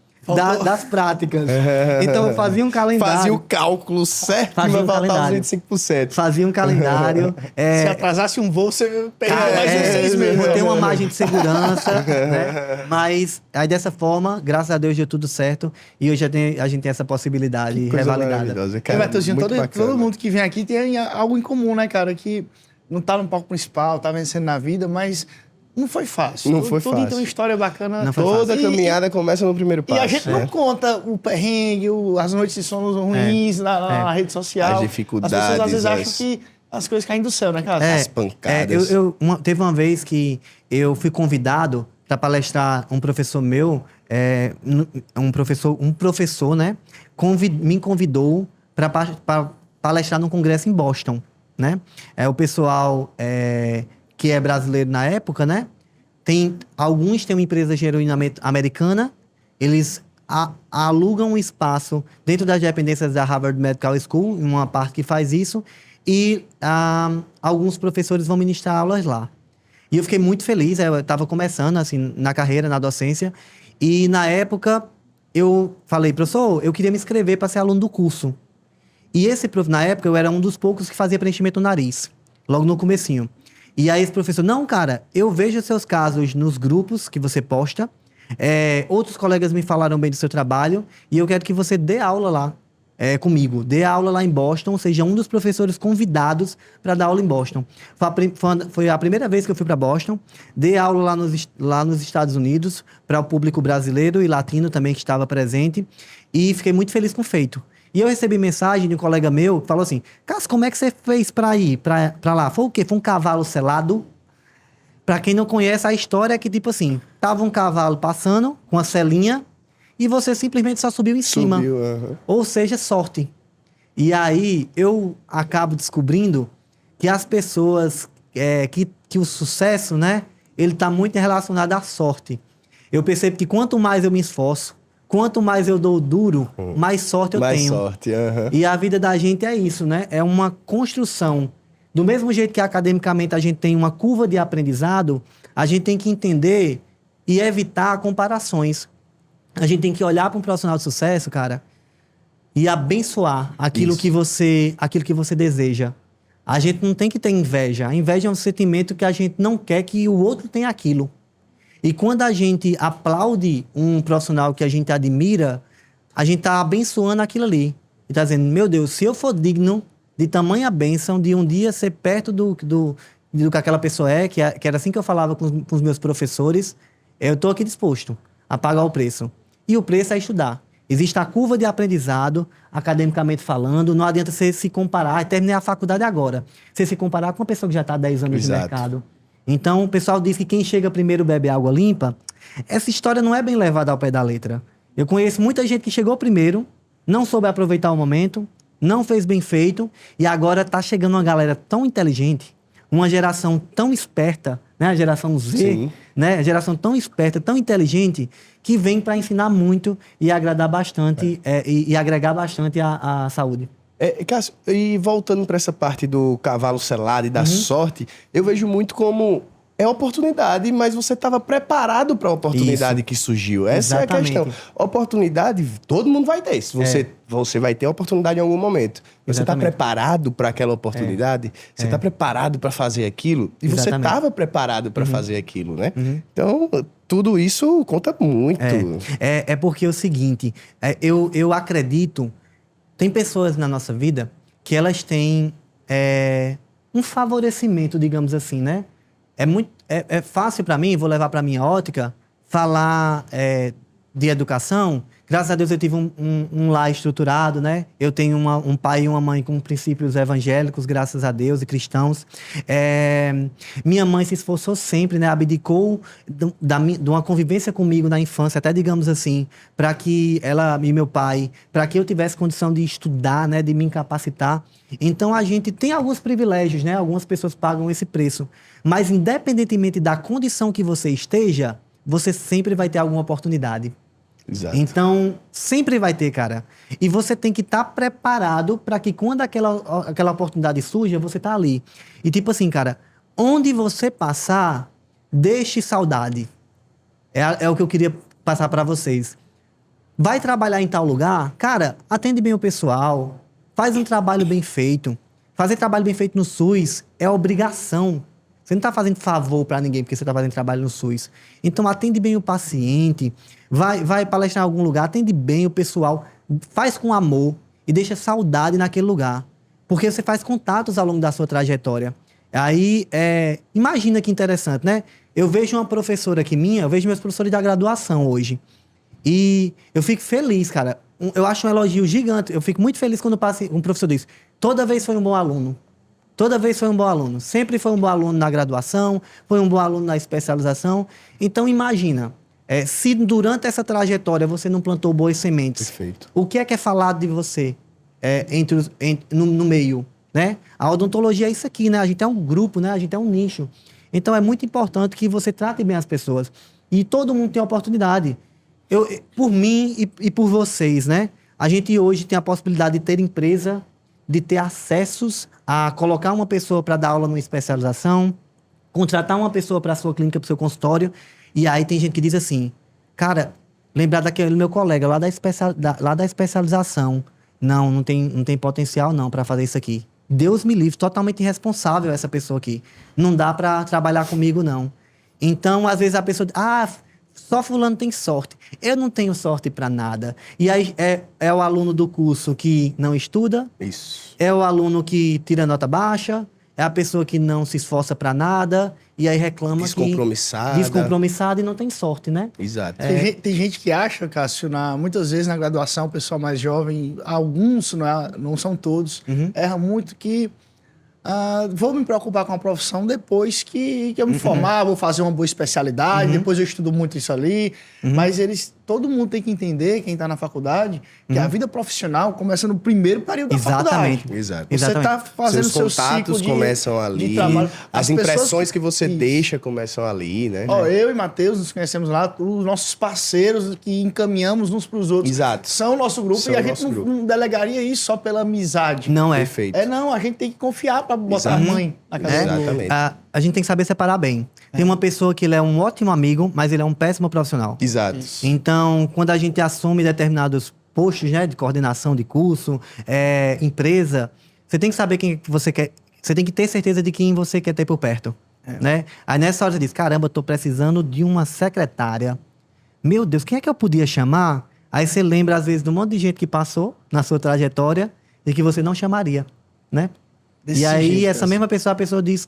Speaker 1: das práticas. Então, eu fazia um calendário.
Speaker 2: Fazia o cálculo certo
Speaker 1: Fazia
Speaker 2: vai
Speaker 1: um
Speaker 2: faltar os
Speaker 1: calendário.
Speaker 2: 25%.
Speaker 1: Fazia um calendário.
Speaker 3: Se atrasasse um voo, você pegava mais uns 6 meses.
Speaker 1: Tem uma margem de segurança, né? Mas aí dessa forma, graças a Deus deu tudo certo. E hoje a gente tem essa possibilidade revalidada.
Speaker 3: Bertozinho, todo mundo que vem aqui tem algo em comum, né, cara? Que não tá no palco principal, tá vencendo na vida, mas não foi fácil.
Speaker 2: Foi fácil.
Speaker 3: Tudo tem uma história bacana.
Speaker 2: Toda caminhada começa no primeiro passo.
Speaker 3: E a gente não conta o perrengue, as noites de sono ruins na rede social.
Speaker 2: As dificuldades.
Speaker 3: As pessoas às vezes acham que as coisas caem do céu, né, cara?
Speaker 2: As pancadas.
Speaker 1: Teve uma vez que eu fui convidado para palestrar um professor meu, um professor, né? Me convidou para palestrar num congresso em Boston, né? O pessoal... que é brasileiro na época, né? Alguns têm uma empresa de heroína americana, eles alugam um espaço dentro das dependências da Harvard Medical School, uma parte que faz isso, e alguns professores vão ministrar aulas lá. E eu fiquei muito feliz, eu estava começando, assim, na carreira, na docência, e na época eu falei, professor, eu queria me inscrever para ser aluno do curso. E na época eu era um dos poucos que fazia preenchimento no nariz, logo no comecinho. E aí esse professor, não, cara, eu vejo seus casos nos grupos que você posta, outros colegas me falaram bem do seu trabalho, e eu quero que você dê aula lá comigo. Dê aula lá em Boston, seja um dos professores convidados para dar aula em Boston. Foi a primeira vez que eu fui para Boston, dei aula lá nos Estados Unidos, para o público brasileiro e latino também que estava presente, e fiquei muito feliz com o feito. E eu recebi mensagem de um colega meu que falou assim, Cássio, como é que você fez para ir para lá? Foi o quê? Foi um cavalo selado? Para quem não conhece, a história é que, tipo assim, tava um cavalo passando com a selinha e você simplesmente só subiu em cima. Ou seja, sorte. E aí, eu acabo descobrindo que as pessoas, que o sucesso, né? Ele tá muito relacionado à sorte. Eu percebo que quanto mais eu me esforço, quanto mais eu dou duro, mais sorte eu tenho.
Speaker 2: Mais sorte,
Speaker 1: E a vida da gente é isso, né? É uma construção. Do mesmo jeito que academicamente a gente tem uma curva de aprendizado, a gente tem que entender e evitar comparações. A gente tem que olhar para um profissional de sucesso, cara, e abençoar aquilo que você deseja. A gente não tem que ter inveja. A inveja é um sentimento que a gente não quer que o outro tenha aquilo. E quando a gente aplaude um profissional que a gente admira, a gente está abençoando aquilo ali. E está dizendo, meu Deus, se eu for digno de tamanha bênção, de um dia ser perto do que aquela pessoa que era assim que eu falava com os meus professores, eu estou aqui disposto a pagar o preço. E o preço é estudar. Existe a curva de aprendizado, academicamente falando, não adianta você se comparar, eu terminei a faculdade agora, você se comparar com uma pessoa que já está há 10 anos no mercado. Então, o pessoal diz que quem chega primeiro bebe água limpa. Essa história não é bem levada ao pé da letra. Eu conheço muita gente que chegou primeiro, não soube aproveitar o momento, não fez bem feito, e agora está chegando uma galera tão inteligente, uma geração tão esperta, né? A geração Z, né? A geração tão esperta, tão inteligente, que vem para ensinar muito e agradar bastante e agregar bastante à saúde.
Speaker 2: Cássio, e voltando para essa parte do cavalo selado e da sorte, eu vejo muito como oportunidade, mas você estava preparado para a oportunidade que surgiu. Essa
Speaker 1: Exatamente.
Speaker 2: É a questão. Oportunidade, todo mundo vai ter. Você vai ter a oportunidade em algum momento. Você está preparado para aquela oportunidade? Você está preparado para fazer aquilo? E você estava preparado para fazer aquilo, né? Então, tudo isso conta muito.
Speaker 1: É porque é o seguinte, eu acredito, tem pessoas na nossa vida que elas têm um favorecimento, digamos assim, né? É fácil para mim, vou levar para minha ótica, falar de educação. Graças a Deus eu tive um lar estruturado, né? Eu tenho um pai e uma mãe com princípios evangélicos, graças a Deus, e cristãos. Minha mãe se esforçou sempre, né? Abdicou de uma convivência comigo na infância, até digamos assim, para que ela e meu pai, para que eu tivesse condição de estudar, né? De me capacitar. Então a gente tem alguns privilégios, né? Algumas pessoas pagam esse preço. Mas independentemente da condição que você esteja, você sempre vai ter alguma oportunidade.
Speaker 2: Exato.
Speaker 1: Então, sempre vai ter, cara. E você tem que estar preparado para que quando aquela oportunidade surja, você tá ali. E tipo assim, cara, onde você passar, deixe saudade. É o que eu queria passar para vocês. Vai trabalhar em tal lugar? Cara, atende bem o pessoal. Faz um trabalho bem feito. Fazer trabalho bem feito no SUS é obrigação. Você não está fazendo favor para ninguém porque você está fazendo trabalho no SUS. Então, atende bem o paciente, vai palestrar em algum lugar, atende bem o pessoal, faz com amor e deixa saudade naquele lugar. Porque você faz contatos ao longo da sua trajetória. Aí, imagina que interessante, né? Eu vejo uma professora aqui minha, eu vejo meus professores da graduação hoje. E eu fico feliz, cara. Eu acho um elogio gigante. Eu fico muito feliz quando um professor diz, toda vez foi um bom aluno. Toda vez foi um bom aluno. Sempre foi um bom aluno na graduação, foi um bom aluno na especialização. Então, imagina, se durante essa trajetória você não plantou boas sementes,
Speaker 2: Perfeito.
Speaker 1: O que é falado de você no meio, né? A odontologia é isso aqui, né? A gente é um grupo, né? A gente é um nicho. Então, é muito importante que você trate bem as pessoas. E todo mundo tem oportunidade. Por mim e por vocês, né? A gente hoje tem a possibilidade de ter empresa, de ter acessos a colocar uma pessoa para dar aula numa especialização, contratar uma pessoa para a sua clínica, para o seu consultório. E aí tem gente que diz assim, cara, lembrar daquele meu colega lá da especialização. Não tem potencial não para fazer isso aqui. Deus me livre, totalmente irresponsável essa pessoa aqui. Não dá pra trabalhar comigo, não. Então, às vezes a pessoa... só fulano tem sorte. Eu não tenho sorte pra nada. E aí é o aluno do curso que não estuda.
Speaker 2: Isso.
Speaker 1: É o aluno que tira nota baixa. É a pessoa que não se esforça pra nada. E aí reclama descompromissada e não tem sorte, né?
Speaker 2: Exato.
Speaker 3: Tem gente que acha, Cássio, muitas vezes na graduação, o pessoal mais jovem, alguns, não são todos, erra muito que vou me preocupar com a profissão depois que eu me formar, vou fazer uma boa especialidade, depois eu estudo muito isso ali. Mas todo mundo tem que entender, quem está na faculdade, que a vida profissional começa no primeiro período da faculdade.
Speaker 2: Exato.
Speaker 3: Você está fazendo seu
Speaker 2: contatos
Speaker 3: ciclo
Speaker 2: começam ali,
Speaker 3: de trabalho.
Speaker 2: as impressões que você deixa começam ali, né?
Speaker 3: Eu e Matheus nos conhecemos lá, os nossos parceiros que encaminhamos uns para os outros.
Speaker 2: Exato.
Speaker 3: São o nosso grupo e a gente não delegaria isso só pela amizade.
Speaker 1: Não é.
Speaker 2: Perfeito.
Speaker 3: Não, a gente tem que confiar para botar a mãe na casa do outro.
Speaker 2: Exatamente.
Speaker 1: A gente tem que saber separar bem. Tem uma pessoa que ele é um ótimo amigo, mas ele é um péssimo profissional.
Speaker 2: Exato.
Speaker 1: Então, quando a gente assume determinados postos, né, de coordenação de curso, empresa, você tem que saber quem você quer. Você tem que ter certeza de quem você quer ter por perto. Né? Aí nessa hora você diz: caramba, eu tô precisando de uma secretária. Meu Deus, quem é que eu podia chamar? Aí você lembra, às vezes, de um monte de gente que passou na sua trajetória e que você não chamaria, né?
Speaker 3: Desse
Speaker 1: e aí,
Speaker 3: jeito,
Speaker 1: essa mesma pessoa,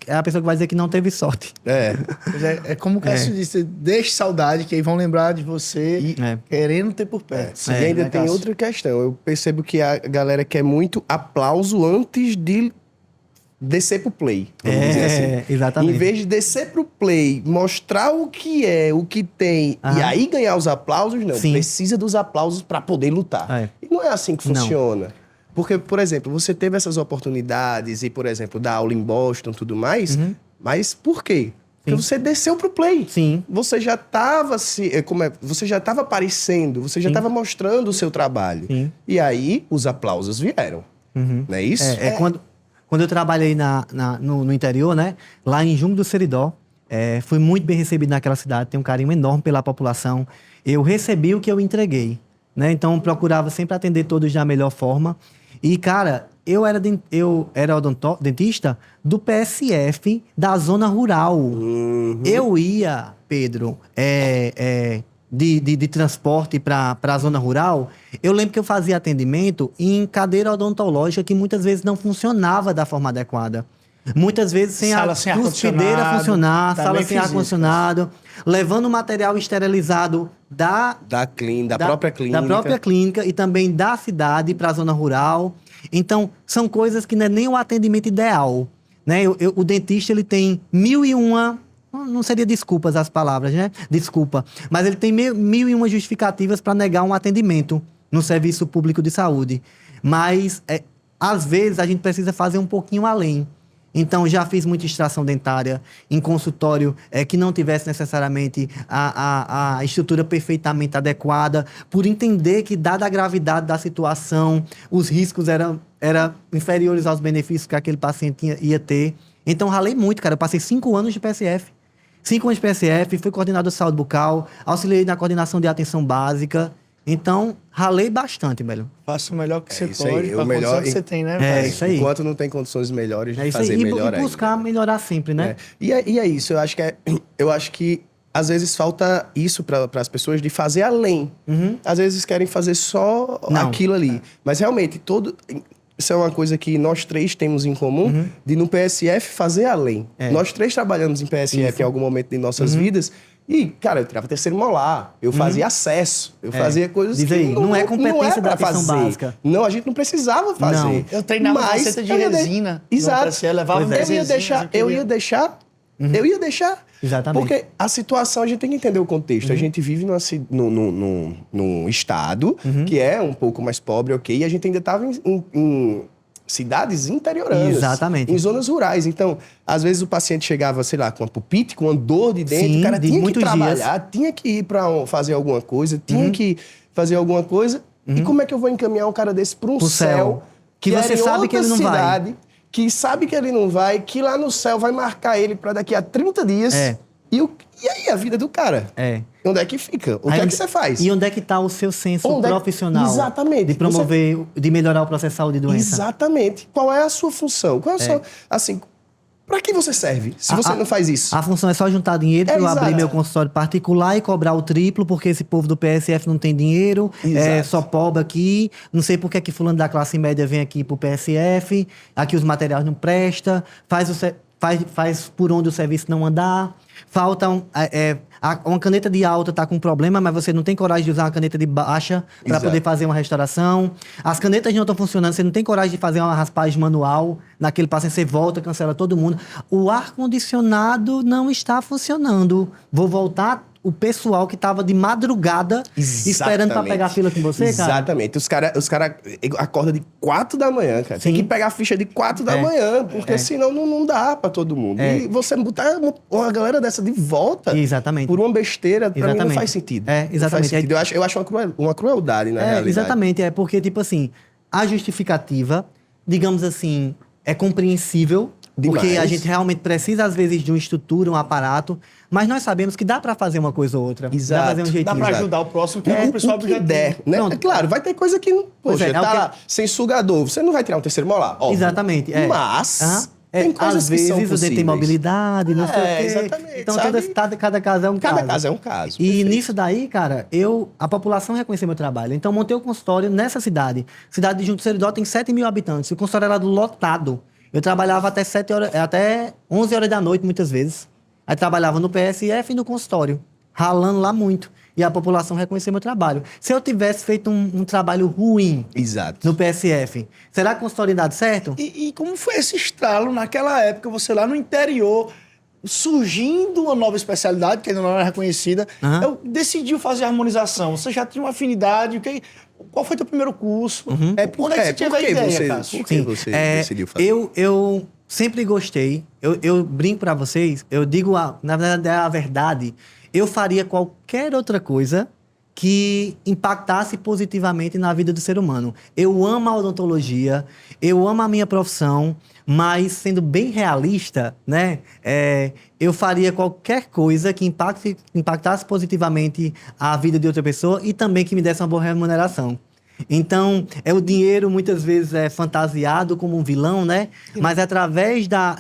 Speaker 1: é a pessoa que vai dizer que não teve sorte.
Speaker 3: É como o Cássio disse, deixe saudade, que aí vão lembrar de você querendo ter por perto.
Speaker 2: E ainda tem
Speaker 3: Cássio?
Speaker 2: outra questão. Eu percebo que a galera quer muito aplauso antes de descer pro play. Vamos dizer assim.
Speaker 1: Exatamente.
Speaker 2: Em vez de descer pro play, mostrar o que é, o que tem, e aí ganhar os aplausos, não.
Speaker 1: Sim.
Speaker 2: Precisa dos aplausos para poder lutar. E não é assim que funciona. Porque, por exemplo, você teve essas oportunidades e, por exemplo, dar aula em Boston e tudo mais, mas por quê? Porque você desceu pro play.
Speaker 1: Sim.
Speaker 2: Você já estava você já estava aparecendo, você já estava mostrando o seu trabalho.
Speaker 1: Sim.
Speaker 2: E aí os aplausos vieram. Não é isso?
Speaker 1: Quando eu trabalhei no interior, né? Lá em Junco do Seridó, fui muito bem recebido naquela cidade, tenho um carinho enorme pela população. Eu recebi o que eu entreguei, né? Então, procurava sempre atender todos da melhor forma. E, cara, eu era dentista do PSF da zona rural. Eu ia, Pedro, de transporte para a zona rural. Eu lembro que eu fazia atendimento em cadeira odontológica que muitas vezes não funcionava da forma adequada. Muitas vezes sem a cuspideira funcionar, sala sem ar-condicionado, levando material esterilizado da própria clínica e também da cidade para a zona rural. Então, são coisas que não é nem o atendimento ideal, né? O dentista, ele tem 1001... Não seria desculpas as palavras, né? Desculpa. Mas ele tem 1001 justificativas para negar um atendimento no serviço público de saúde. Mas, às vezes, a gente precisa fazer um pouquinho além. Então, já fiz muita extração dentária em consultório que não tivesse necessariamente a estrutura perfeitamente adequada, por entender que, dada a gravidade da situação, os riscos eram inferiores aos benefícios que aquele paciente ia ter. Então, ralei muito, cara. Eu passei 5 anos de PSF. 5 anos de PSF, fui coordenador de saúde bucal, auxiliei na coordenação de atenção básica. Então, ralei bastante, velho.
Speaker 3: Faça o melhor que você
Speaker 2: isso
Speaker 3: pode,
Speaker 2: aí,
Speaker 3: com a condição que você tem, né?
Speaker 1: Isso aí.
Speaker 2: Enquanto não tem condições melhores de
Speaker 1: isso
Speaker 2: fazer
Speaker 1: aí.
Speaker 2: melhor
Speaker 1: E buscar melhorar sempre, né?
Speaker 2: E é isso. Eu acho que às vezes falta isso para as pessoas de fazer além. Às vezes querem fazer só aquilo ali. Mas realmente, isso é uma coisa que nós três temos em comum, de no PSF fazer além. Nós três trabalhamos em PSF em algum momento de nossas vidas. E, cara, eu tirava terceiro molar, eu fazia acesso, eu fazia coisas
Speaker 1: Diz aí, não é competência da atenção básica.
Speaker 2: Não, a gente não precisava fazer.
Speaker 1: Não.
Speaker 3: Eu treinava faceta de resina.
Speaker 2: Exato. Eu ia deixar.
Speaker 1: Exatamente.
Speaker 2: Porque a situação, a gente tem que entender o contexto. A gente vive num estado que é um pouco mais pobre, ok? E a gente ainda estava em cidades interioranas.
Speaker 1: Exatamente.
Speaker 2: Em zonas rurais. Então, às vezes o paciente chegava, sei lá, com uma pupite, com uma dor de dente.
Speaker 1: Sim,
Speaker 2: o cara
Speaker 1: de
Speaker 2: tinha que
Speaker 1: muitos
Speaker 2: trabalhar, tinha que ir para fazer alguma coisa, tinha que fazer alguma coisa. E como é que eu vou encaminhar um cara desse para um céu
Speaker 1: que você
Speaker 2: era em
Speaker 1: sabe que ele não
Speaker 2: cidade,
Speaker 1: vai?
Speaker 2: Que sabe que ele não vai, que lá no céu vai marcar ele para daqui a 30 dias. E aí a vida do cara? onde é que fica? O que é que você faz?
Speaker 1: E onde é que está o seu senso profissional?
Speaker 2: Exatamente.
Speaker 1: De promover, de melhorar o processo de saúde e doença.
Speaker 2: Exatamente. Qual é a sua função? Qual é a sua... Assim, para que você serve se você não faz isso?
Speaker 1: A função é só juntar dinheiro para eu abrir meu consultório particular e cobrar o triplo, porque esse povo do PSF não tem dinheiro, só pobre aqui, não sei por que que fulano da classe média vem aqui pro PSF, aqui os materiais não prestam, faz por onde o serviço não andar, falta uma caneta de alta tá com problema, mas você não tem coragem de usar uma caneta de baixa para poder fazer uma restauração. As canetas não estão funcionando, você não tem coragem de fazer uma raspagem manual naquele paciente, você volta, cancela todo mundo. O ar-condicionado não está funcionando. Vou voltar o pessoal que estava de madrugada esperando para pegar a fila com você, cara.
Speaker 2: Exatamente. Os cara acordam de 4 da manhã, cara. Tem que pegar a ficha de 4 da manhã, porque senão não dá para todo mundo. E você botar uma galera dessa de volta por uma besteira, pra mim não faz sentido. Exatamente. Não faz sentido. Eu acho uma crueldade, na realidade.
Speaker 1: Exatamente. Porque, tipo assim, a justificativa, digamos assim, é compreensível, demais. Porque a gente realmente precisa, às vezes, de uma estrutura, um aparato, mas nós sabemos que dá para fazer uma coisa ou outra.
Speaker 2: Exato.
Speaker 1: Dá pra fazer um jeitinho.
Speaker 3: Dá para ajudar o próximo, que é o pessoal que
Speaker 2: der, né? Claro, vai ter coisa que não... Poxa, tá sem sugador, você não vai tirar um terceiro molar, óbvio.
Speaker 1: Exatamente.
Speaker 2: Mas... Tem coisas
Speaker 1: às vezes o dente tem mobilidade, não sei o quê.
Speaker 2: Exatamente.
Speaker 1: Então, cada caso é um caso.
Speaker 2: Cada caso é um caso.
Speaker 1: E perfeito. Nisso daí, cara, a população reconheceu meu trabalho. Então, montei o consultório nessa cidade. Cidade de Junto Seridó tem 7 mil habitantes. O consultório era lotado. Eu trabalhava até 11 horas da noite, muitas vezes. Aí trabalhava no PSF e no consultório, ralando lá muito. E a população reconheceu meu trabalho. Se eu tivesse feito um trabalho ruim no PSF, será que o consultório ia dar certo?
Speaker 3: E como foi esse estralo naquela época, você lá no interior, surgindo uma nova especialidade, que ainda não era reconhecida, eu decidi fazer a harmonização. Você já tinha uma afinidade, qual foi teu primeiro curso?
Speaker 2: Por que você decidiu fazer?
Speaker 1: Eu sempre gostei, eu brinco pra vocês, eu digo, na verdade é a verdade, eu faria qualquer outra coisa que impactasse positivamente na vida do ser humano. Eu amo a odontologia, eu amo a minha profissão, mas sendo bem realista, né, eu faria qualquer coisa que impactasse positivamente a vida de outra pessoa e também que me desse uma boa remuneração. Então, o dinheiro muitas vezes é fantasiado como um vilão, né? Mas através da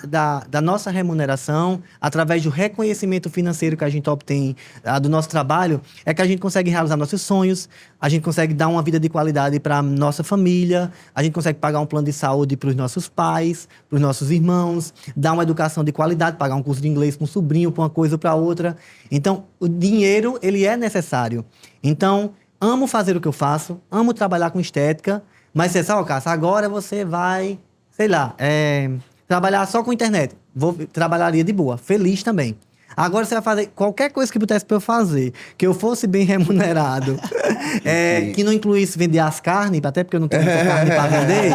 Speaker 1: nossa remuneração, através do reconhecimento financeiro que a gente obtém do nosso trabalho, é que a gente consegue realizar nossos sonhos, a gente consegue dar uma vida de qualidade para nossa família, a gente consegue pagar um plano de saúde para os nossos pais, para os nossos irmãos, dar uma educação de qualidade, pagar um curso de inglês para um sobrinho, para uma coisa ou para outra. Então, o dinheiro, ele é necessário. Então, amo fazer o que eu faço, amo trabalhar com estética, mas você sabe, Cássio, agora você vai, sei lá, trabalhar só com internet. Trabalharia de boa, feliz também. Agora você vai fazer qualquer coisa que pudesse para eu fazer, que eu fosse bem remunerado, que não incluísse vender as carnes, até porque eu não tenho muita carne para vender,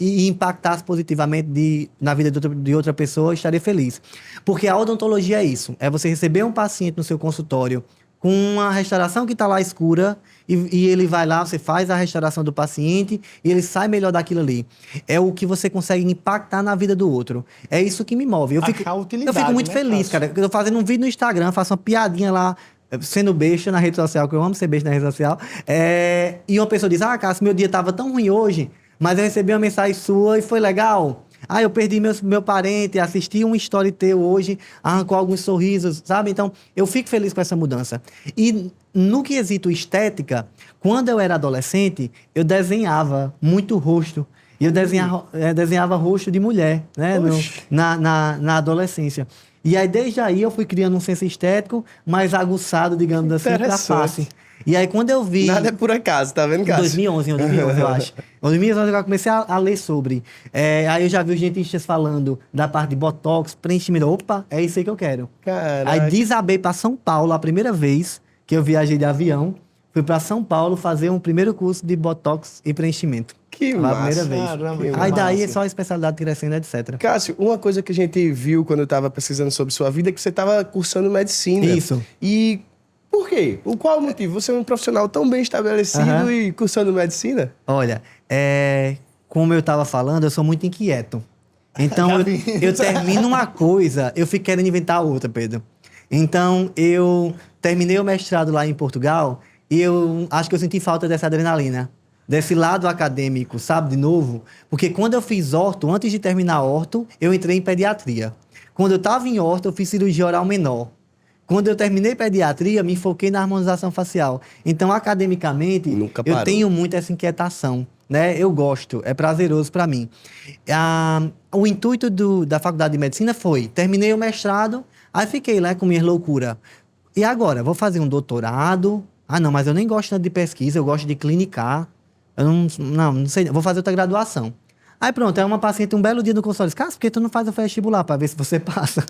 Speaker 1: e impactasse positivamente na vida de outra pessoa, eu estaria feliz. Porque a odontologia é isso, é você receber um paciente no seu consultório com uma restauração que está lá escura e ele vai lá, você faz a restauração do paciente e ele sai melhor daquilo ali. É o que você consegue impactar na vida do outro. É isso que me move. Eu fico muito feliz, cara. Eu tô fazendo um vídeo no Instagram, faço uma piadinha lá, sendo besta na rede social, que eu amo ser besta na rede social, e uma pessoa diz, Cássio, meu dia estava tão ruim hoje, mas eu recebi uma mensagem sua e foi legal. Eu perdi meu parente, assisti uma história teu hoje, arrancou alguns sorrisos, sabe? Então, eu fico feliz com essa mudança. E no quesito estética, quando eu era adolescente, eu desenhava muito rosto. E eu desenhava rosto de mulher, né? Na adolescência. E aí, desde aí, eu fui criando um senso estético mais aguçado, digamos assim, pra face. E aí, quando eu vi...
Speaker 2: Nada é por acaso, tá vendo, Cássio?
Speaker 1: Em 2011, eu acho. Em 2011, eu comecei a ler sobre. Aí eu já vi os dentistas falando da parte de botox, preenchimento. Opa, é isso aí que eu quero.
Speaker 2: Caraca.
Speaker 1: Aí desabei pra São Paulo, a primeira vez que eu viajei de avião. Fui pra São Paulo fazer um primeiro curso de botox e preenchimento.
Speaker 2: Que massa.
Speaker 1: A primeira vez.
Speaker 3: Caramba,
Speaker 1: aí daí é só a especialidade crescendo, etc.
Speaker 2: Cássio, uma coisa que a gente viu quando eu tava pesquisando sobre sua vida é que você tava cursando medicina.
Speaker 1: Isso.
Speaker 2: E... por quê? Qual o motivo? Você é um profissional tão bem estabelecido e cursando medicina?
Speaker 1: Olha, como eu estava falando, eu sou muito inquieto. Então, eu termino uma coisa, eu fico querendo inventar outra, Pedro. Então, eu terminei o mestrado lá em Portugal e eu acho que eu senti falta dessa adrenalina, desse lado acadêmico, sabe, de novo. Porque quando eu fiz orto, antes de terminar orto, eu entrei em pediatria. Quando eu estava em orto, eu fiz cirurgia oral menor. Quando eu terminei pediatria, me foquei na harmonização facial. Então, academicamente,
Speaker 2: Nunca
Speaker 1: eu
Speaker 2: parou.
Speaker 1: tenho muito essa inquietação, né? Eu gosto, é prazeroso para mim. O intuito da faculdade de medicina foi, terminei o mestrado, aí fiquei lá com minha loucura. E agora, vou fazer um doutorado? Ah, não, mas eu nem gosto tanto de pesquisa, eu gosto de clinicar. Eu não sei, vou fazer outra graduação. Aí pronto, aí uma paciente um belo dia no consultório disse, Cássio, por que tu não faz o vestibular para ver se você passa?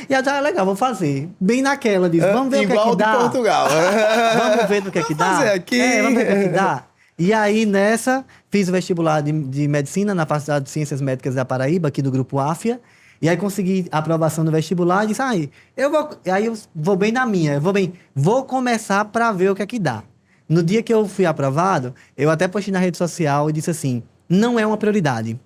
Speaker 1: E eu já, legal, vou fazer. Bem naquela, diz, vamos ver o que é que dá.
Speaker 2: Igual de Portugal.
Speaker 1: Vamos ver no que é que dá.
Speaker 2: Vamos fazer aqui.
Speaker 1: Vamos ver o que é que dá. E aí, nessa, fiz o vestibular de medicina na Faculdade de Ciências Médicas da Paraíba, aqui do Grupo AFIA. E aí consegui a aprovação no vestibular e disse, aí eu vou bem na minha, vou começar para ver o que é que dá. No dia que eu fui aprovado, eu até postei na rede social e disse assim, não é uma prioridade.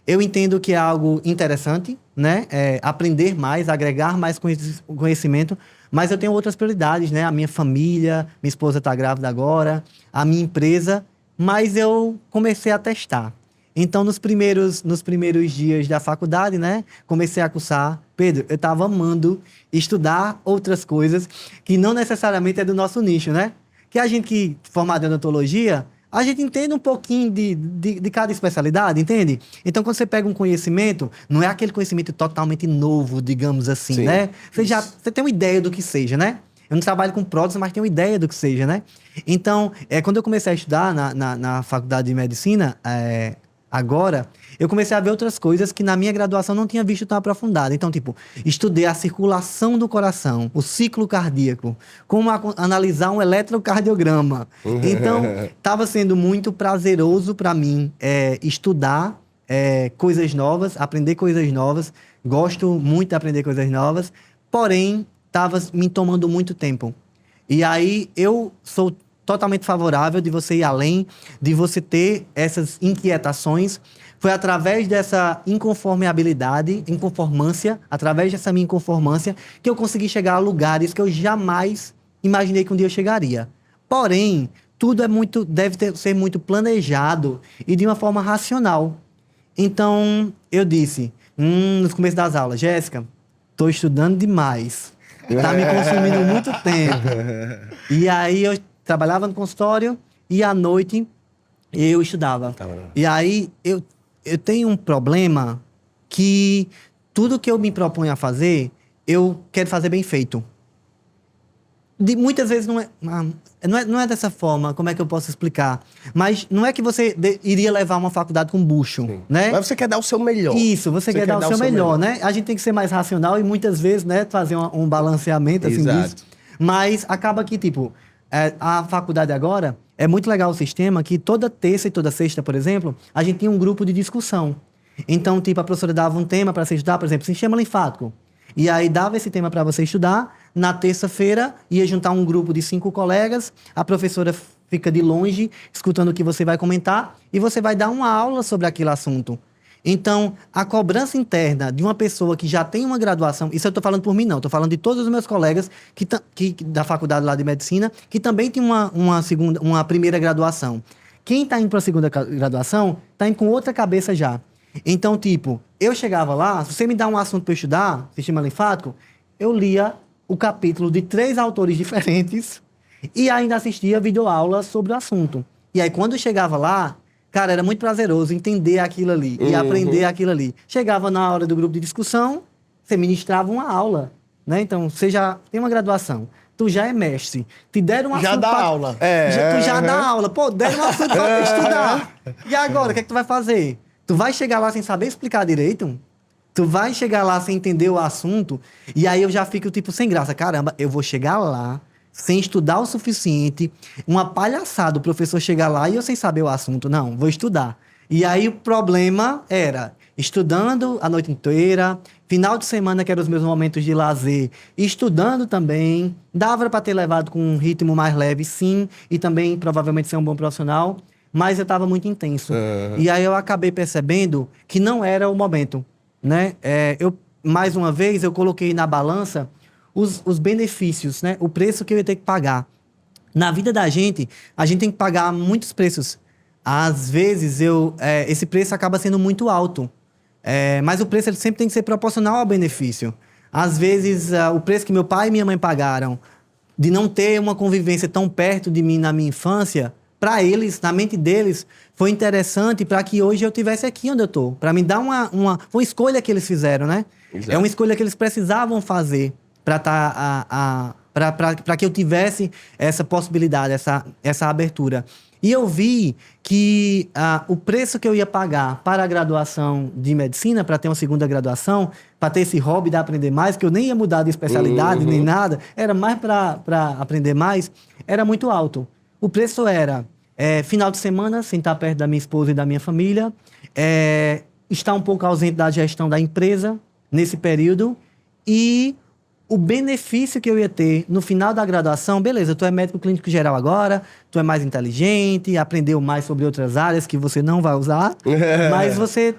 Speaker 1: Eu entendo que é algo interessante, né? Aprender mais, agregar mais conhecimento, mas eu tenho outras prioridades, né? A minha família, minha esposa está grávida agora, a minha empresa, mas eu comecei a testar. Então, nos primeiros dias da faculdade, né? Comecei a cursar. Pedro, eu estava amando estudar outras coisas que não necessariamente é do nosso nicho, né? Que a gente que formado em odontologia, a gente entende um pouquinho de cada especialidade, entende? Então, quando você pega um conhecimento, não é aquele conhecimento totalmente novo, digamos assim,
Speaker 2: Sim.
Speaker 1: né? Você tem uma ideia do que seja, né? Eu não trabalho com prótese, mas tenho uma ideia do que seja, né? Então, quando eu comecei a estudar na faculdade de medicina, agora, eu comecei a ver outras coisas que na minha graduação não tinha visto tão aprofundado. Então, tipo, estudei a circulação do coração, o ciclo cardíaco, como analisar um eletrocardiograma. Então, estava sendo muito prazeroso para mim estudar coisas novas, aprender coisas novas. Gosto muito de aprender coisas novas, porém, estava me tomando muito tempo. E aí, eu sou totalmente favorável de você ir além, de você ter essas inquietações. Foi através dessa inconformância, através dessa minha inconformância, que eu consegui chegar a lugares que eu jamais imaginei que um dia eu chegaria. Porém, tudo ser muito planejado e de uma forma racional. Então, eu disse, no começo das aulas, Jéssica, estou estudando demais. Está me consumindo muito tempo. E aí, eu trabalhava no consultório e à noite eu estudava. E aí eu tenho um problema que tudo que eu me proponho a fazer, eu quero fazer bem feito. Muitas vezes não é dessa forma, como é que eu posso explicar? Mas não é que você iria levar uma faculdade com bucho, né?
Speaker 2: Mas você quer dar o seu melhor.
Speaker 1: Isso, você quer dar o seu melhor, né? A gente tem que ser mais racional e muitas vezes, né, fazer um balanceamento assim disso. Mas acaba que, tipo, a faculdade agora, é muito legal o sistema que toda terça e toda sexta, por exemplo, a gente tinha um grupo de discussão. Então, tipo, a professora dava um tema para você estudar, por exemplo, sistema linfático. E aí dava esse tema para você estudar. Na terça-feira, ia juntar um grupo de 5 colegas, a professora fica de longe, escutando o que você vai comentar, e você vai dar uma aula sobre aquele assunto. Então, a cobrança interna de uma pessoa que já tem uma graduação, isso eu estou falando por mim não, estou falando de todos os meus colegas da faculdade lá de medicina, que também tem uma primeira graduação. Quem está indo para a segunda graduação, está indo com outra cabeça já. Então, tipo, eu chegava lá, se você me dá um assunto para eu estudar, sistema linfático, eu lia o capítulo de 3 autores diferentes e ainda assistia videoaulas sobre o assunto. E aí, quando eu chegava lá, cara, era muito prazeroso entender aquilo ali e aprender aquilo ali. Chegava na hora do grupo de discussão, você ministrava uma aula, né? Então, você já tem uma graduação, tu já é mestre, te deram um assunto...
Speaker 3: Já dá aula.
Speaker 1: Tu já dá aula. Pô, deram um assunto pra estudar. E agora, o que é que tu vai fazer? Tu vai chegar lá sem saber explicar direito? Tu vai chegar lá sem entender o assunto? E aí eu já fico, tipo, sem graça. Caramba, eu vou chegar lá sem estudar o suficiente, uma palhaçada o professor chegar lá e eu sem saber o assunto. Não, vou estudar. E aí o problema era estudando a noite inteira, final de semana, que eram os meus momentos de lazer, estudando também. Dava para ter levado com um ritmo mais leve, sim, e também provavelmente ser um bom profissional, mas eu estava muito intenso. E aí eu acabei percebendo que não era o momento, né? Mais uma vez, eu coloquei na balança os benefícios, né? O preço que eu ia ter que pagar. Na vida da gente, a gente tem que pagar muitos preços. Às vezes, esse preço acaba sendo muito alto. Mas o preço ele sempre tem que ser proporcional ao benefício. Às vezes, o preço que meu pai e minha mãe pagaram de não ter uma convivência tão perto de mim na minha infância, para eles, na mente deles, foi interessante para que hoje eu estivesse aqui onde eu estou. Para me dar uma escolha que eles fizeram, né? Exato. É uma escolha que eles precisavam fazer para que eu tivesse essa possibilidade, essa abertura. E eu vi que o preço que eu ia pagar para a graduação de medicina, para ter uma segunda graduação, para ter esse hobby de aprender mais, que eu nem ia mudar de especialidade nem nada, era mais para aprender mais, era muito alto. O preço era final de semana, sentar perto da minha esposa e da minha família, estar um pouco ausente da gestão da empresa nesse período e o benefício que eu ia ter no final da graduação, beleza, tu é médico clínico geral agora, tu é mais inteligente, aprendeu mais sobre outras áreas que você não vai usar, mas você,